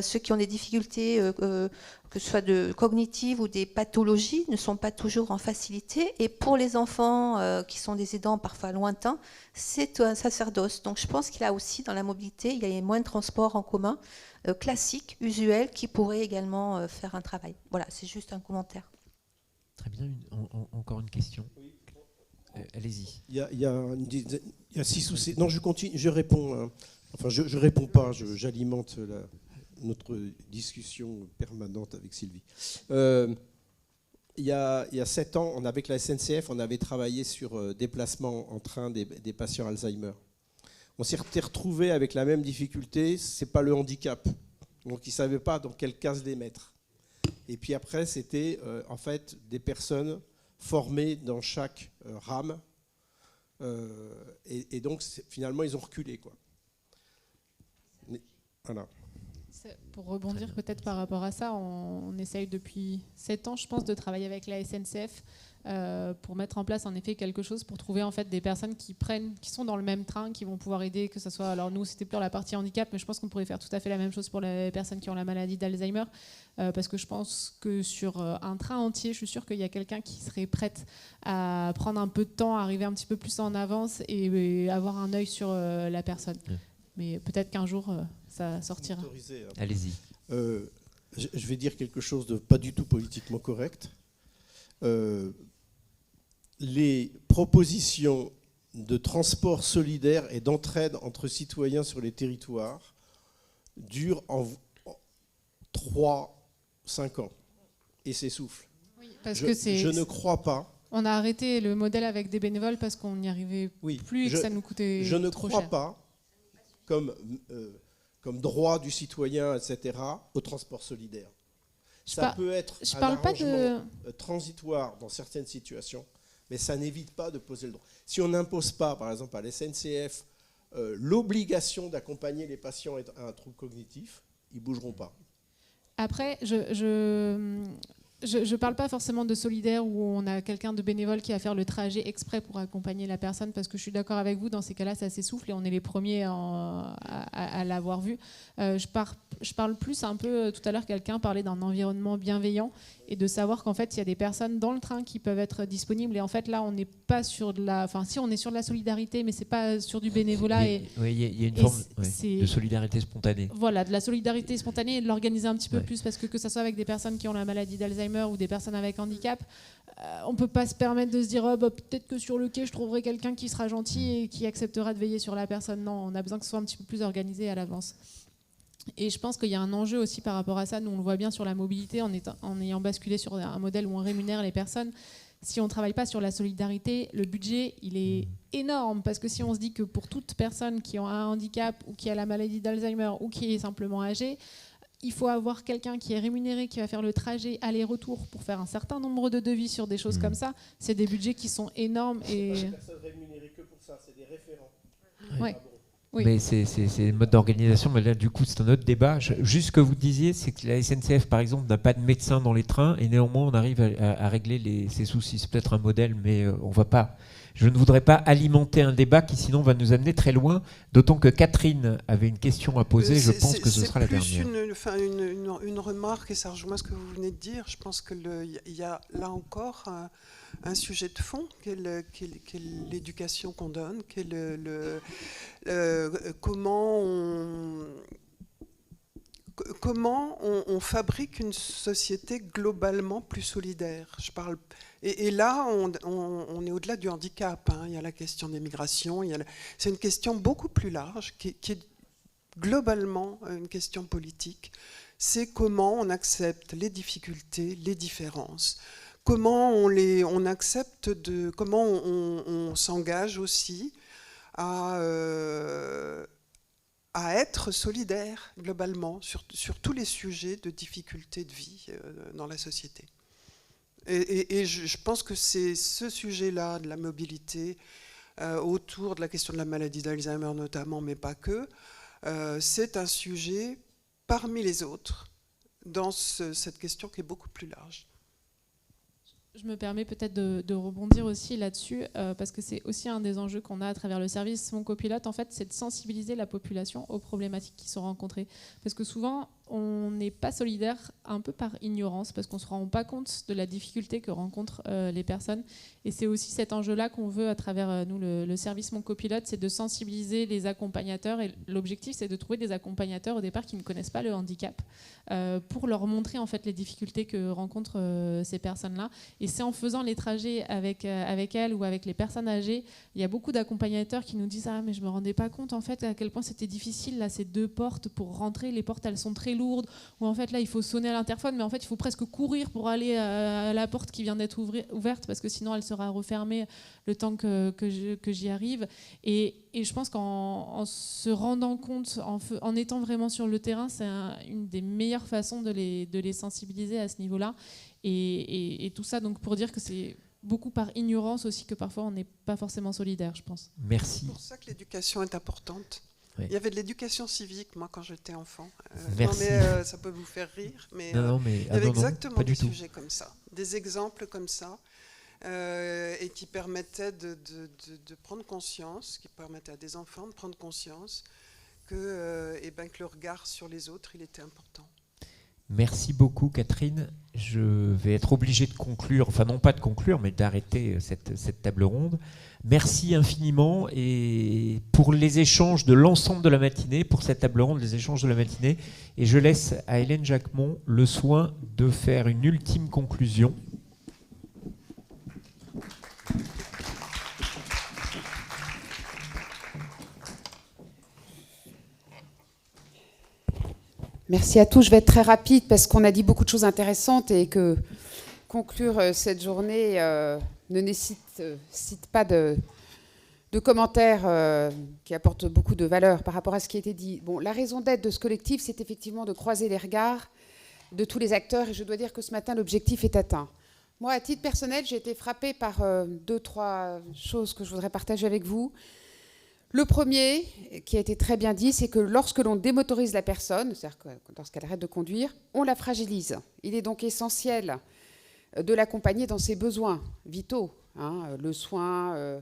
[SPEAKER 9] Ceux qui ont des difficultés, que ce soit cognitives ou des pathologies, ne sont pas toujours en facilité. Et pour les enfants qui sont des aidants parfois lointains, c'est un sacerdoce. Donc je pense qu'il y a aussi dans la mobilité, il y a moins de transports en commun classiques, usuels, qui pourraient également faire un travail. Voilà, c'est juste un commentaire.
[SPEAKER 1] Très bien. Encore une question. Allez-y.
[SPEAKER 4] Il y a 6 ou 7... Non, je continue, je réponds. Enfin, je réponds pas, j'alimente notre discussion permanente avec Sylvie. Il y a 7 ans, avec la SNCF, on avait travaillé sur déplacement en train des patients Alzheimer. On s'est retrouvé avec la même difficulté, c'est pas le handicap. Donc ils ne savaient pas dans quelle case les mettre. Et puis après, c'était en fait des personnes formées dans chaque rame. Et donc, finalement, ils ont reculé, quoi. Voilà.
[SPEAKER 2] Pour rebondir peut-être par rapport à ça, on essaye depuis 7 ans, je pense, de travailler avec la SNCF pour mettre en place en effet quelque chose pour trouver en fait des personnes qui sont dans le même train, qui vont pouvoir aider, que ce soit, alors nous c'était plus la partie handicap, mais je pense qu'on pourrait faire tout à fait la même chose pour les personnes qui ont la maladie d'Alzheimer, parce que je pense que sur un train entier, je suis sûre qu'il y a quelqu'un qui serait prête à prendre un peu de temps, arriver un petit peu plus en avance et avoir un œil sur la personne. Mais peut-être qu'un jour, ça sortira.
[SPEAKER 1] Allez-y.
[SPEAKER 4] Je vais dire quelque chose de pas du tout politiquement correct. Les propositions de transport solidaire et d'entraide entre citoyens sur les territoires durent en 3-5 ans et s'essoufflent.
[SPEAKER 2] Oui, parce que
[SPEAKER 4] je ne crois pas.
[SPEAKER 2] On a arrêté le modèle avec des bénévoles parce qu'on n'y arrivait plus et que ça nous coûtait trop cher.
[SPEAKER 4] Je ne crois pas, comme droit du citoyen, etc., au transport solidaire. Ça peut être un arrangement transitoire dans certaines situations, mais ça n'évite pas de poser le droit. Si on n'impose pas, par exemple, à la SNCF, l'obligation d'accompagner les patients à un trouble cognitif, ils ne bougeront pas.
[SPEAKER 2] Après, je parle pas forcément de solidaire où on a quelqu'un de bénévole qui va faire le trajet exprès pour accompagner la personne, parce que je suis d'accord avec vous, dans ces cas-là, ça s'essouffle et on est les premiers à l'avoir vu. Je parle plus un peu, tout à l'heure, quelqu'un parlait d'un environnement bienveillant et de savoir qu'en fait, il y a des personnes dans le train qui peuvent être disponibles. Et en fait, là, on n'est pas sur de la... Enfin, si, on est sur de la solidarité, mais c'est pas sur du bénévolat.
[SPEAKER 1] Oui, il y a une forme de solidarité spontanée.
[SPEAKER 2] Voilà, de la solidarité spontanée et de l'organiser un petit peu plus, parce que ça soit avec des personnes qui ont la maladie d'Alzheimer ou des personnes avec handicap, on ne peut pas se permettre de se dire peut-être que sur le quai, je trouverai quelqu'un qui sera gentil et qui acceptera de veiller sur la personne. Non, on a besoin que ce soit un petit peu plus organisé à l'avance. Et je pense qu'il y a un enjeu aussi par rapport à ça. Nous, on le voit bien sur la mobilité, en ayant basculé sur un modèle où on rémunère les personnes. Si on ne travaille pas sur la solidarité, le budget, il est énorme. Parce que si on se dit que pour toute personne qui a un handicap ou qui a la maladie d'Alzheimer ou qui est simplement âgée, il faut avoir quelqu'un qui est rémunéré, qui va faire le trajet aller-retour pour faire un certain nombre de devis sur des choses comme ça. C'est des budgets qui sont énormes. Et...
[SPEAKER 4] C'est pas des personnes rémunérées que pour ça, c'est des référents.
[SPEAKER 2] Ouais.
[SPEAKER 1] Oui. Mais c'est le mode d'organisation, mais là du coup c'est un autre débat. Juste ce que vous disiez, c'est que la SNCF par exemple n'a pas de médecin dans les trains et néanmoins on arrive à régler ces soucis. C'est peut-être un modèle, mais on va pas. Je ne voudrais pas alimenter un débat qui sinon va nous amener très loin, d'autant que Catherine avait une question à poser, je pense que ce sera la dernière.
[SPEAKER 10] C'est une remarque, et ça rejoint ce que vous venez de dire. Je pense qu'il y a là encore un sujet de fond, qui est l'éducation qu'on donne, qui est comment on fabrique une société globalement plus solidaire. Je parle... Et là, on est au-delà du handicap. Il y a la question des migrations. C'est une question beaucoup plus large, qui est globalement une question politique. C'est comment on accepte les difficultés, les différences. Comment on accepte comment on s'engage aussi à être solidaire globalement sur tous les sujets de difficultés de vie dans la société. Et je pense que c'est ce sujet-là de la mobilité, autour de la question de la maladie d'Alzheimer notamment, mais pas que, c'est un sujet parmi les autres dans cette question qui est beaucoup plus large.
[SPEAKER 2] Je me permets peut-être de rebondir aussi là-dessus, parce que c'est aussi un des enjeux qu'on a à travers le service Mon Copilote, en fait, c'est de sensibiliser la population aux problématiques qui sont rencontrées. Parce que souvent, on n'est pas solidaire un peu par ignorance, parce qu'on ne se rend pas compte de la difficulté que rencontrent les personnes. Et c'est aussi cet enjeu-là qu'on veut à travers nous, le service Mon Copilote, c'est de sensibiliser les accompagnateurs. Et l'objectif, c'est de trouver des accompagnateurs au départ qui ne connaissent pas le handicap, pour leur montrer en fait les difficultés que rencontrent ces personnes-là. Et c'est en faisant les trajets avec elles ou avec les personnes âgées, il y a beaucoup d'accompagnateurs qui nous disent « Ah, mais je ne me rendais pas compte en fait à quel point c'était difficile, là, ces 2 portes pour rentrer. Les portes, elles sont très lourdes. Ou en fait, là, il faut sonner à l'interphone, mais en fait, il faut presque courir pour aller à la porte qui vient d'être ouverte parce que sinon, elle sera refermée le temps que j'y arrive. » Et je pense qu'en se rendant compte, en étant vraiment sur le terrain, c'est une des meilleures façons de les sensibiliser à ce niveau-là. Et tout ça donc pour dire que c'est beaucoup par ignorance aussi que parfois on n'est pas forcément solidaire, je pense.
[SPEAKER 1] Merci.
[SPEAKER 10] C'est pour ça que l'éducation est importante. Oui. Il y avait de l'éducation civique, moi, quand j'étais enfant.
[SPEAKER 1] Merci.
[SPEAKER 10] Non, mais ça peut vous faire rire, mais, il y avait exactement des sujets comme ça, des exemples comme ça, et qui permettaient de prendre conscience, qui permettaient à des enfants de prendre conscience que le regard sur les autres, il était important.
[SPEAKER 1] Merci beaucoup Catherine. Je vais être obligé de conclure, enfin non pas de conclure, mais d'arrêter cette table ronde. Merci infiniment et pour les échanges de l'ensemble de la matinée, pour cette table ronde, les échanges de la matinée. Et je laisse à Hélène Jacquemont le soin de faire une ultime conclusion.
[SPEAKER 11] Merci à tous. Je vais être très rapide parce qu'on a dit beaucoup de choses intéressantes et que conclure cette journée ne nécessite pas de commentaires qui apportent beaucoup de valeur par rapport à ce qui a été dit. Bon, la raison d'être de ce collectif, c'est effectivement de croiser les regards de tous les acteurs et je dois dire que ce matin, l'objectif est atteint. Moi, à titre personnel, j'ai été frappée par 2-3 choses que je voudrais partager avec vous. Le premier, qui a été très bien dit, c'est que lorsque l'on démotorise la personne, c'est-à-dire que lorsqu'elle arrête de conduire, on la fragilise. Il est donc essentiel de l'accompagner dans ses besoins vitaux, hein, le soin,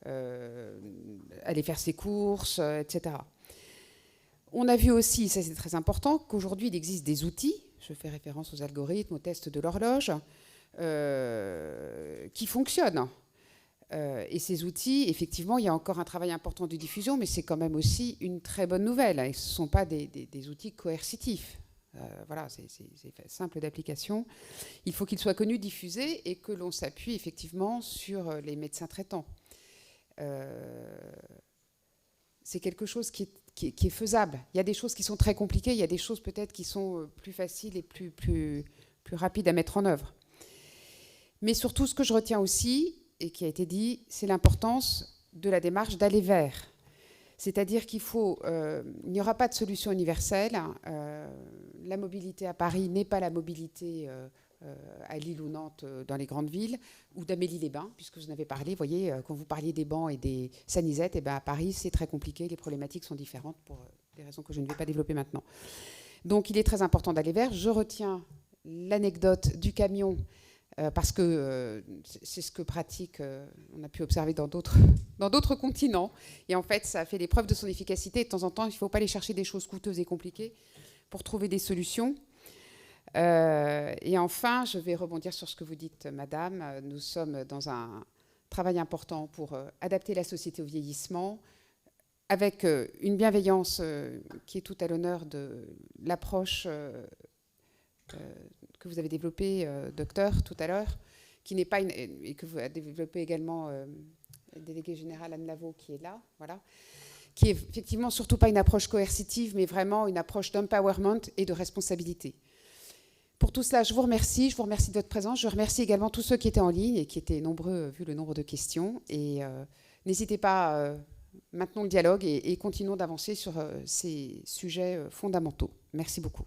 [SPEAKER 11] aller faire ses courses, etc. On a vu aussi, ça c'est très important, qu'aujourd'hui il existe des outils, je fais référence aux algorithmes, aux tests de l'horloge, qui fonctionnent. Et ces outils, effectivement, il y a encore un travail important de diffusion, mais c'est quand même aussi une très bonne nouvelle. Et ce ne sont pas des outils coercitifs. Voilà, c'est simple d'application. Il faut qu'ils soient connus, diffusés, et que l'on s'appuie effectivement sur les médecins traitants. C'est quelque chose qui est faisable. Il y a des choses qui sont très compliquées, il y a des choses peut-être qui sont plus faciles et plus rapides à mettre en œuvre. Mais surtout, ce que je retiens aussi, et qui a été dit, c'est l'importance de la démarche d'aller vers. C'est-à-dire qu'il il n'y aura pas de solution universelle. La mobilité à Paris n'est pas la mobilité à Lille ou Nantes dans les grandes villes, ou d'Amélie-les-Bains, puisque vous en avez parlé. Vous voyez, quand vous parliez des bancs et des sanisettes, et à Paris, c'est très compliqué. Les problématiques sont différentes pour des raisons que je ne vais pas développer maintenant. Donc, il est très important d'aller vers. Je retiens l'anecdote du camion, parce que c'est ce que pratique, on a pu observer dans d'autres continents. Et en fait, ça a fait les preuves de son efficacité. Et de temps en temps, il ne faut pas aller chercher des choses coûteuses et compliquées pour trouver des solutions. Et enfin, je vais rebondir sur ce que vous dites, madame. Nous sommes dans un travail important pour adapter la société au vieillissement, avec une bienveillance qui est tout à l'honneur de l'approche que vous avez développé, docteur, tout à l'heure, qui n'est pas et que vous avez développé également le délégué général Anne Lavaux, qui est là, voilà, qui est effectivement surtout pas une approche coercitive, mais vraiment une approche d'empowerment et de responsabilité. Pour tout cela, je vous remercie de votre présence. Je remercie également tous ceux qui étaient en ligne et qui étaient nombreux vu le nombre de questions. Et n'hésitez pas, maintenons le dialogue et continuons d'avancer sur ces sujets fondamentaux. Merci beaucoup.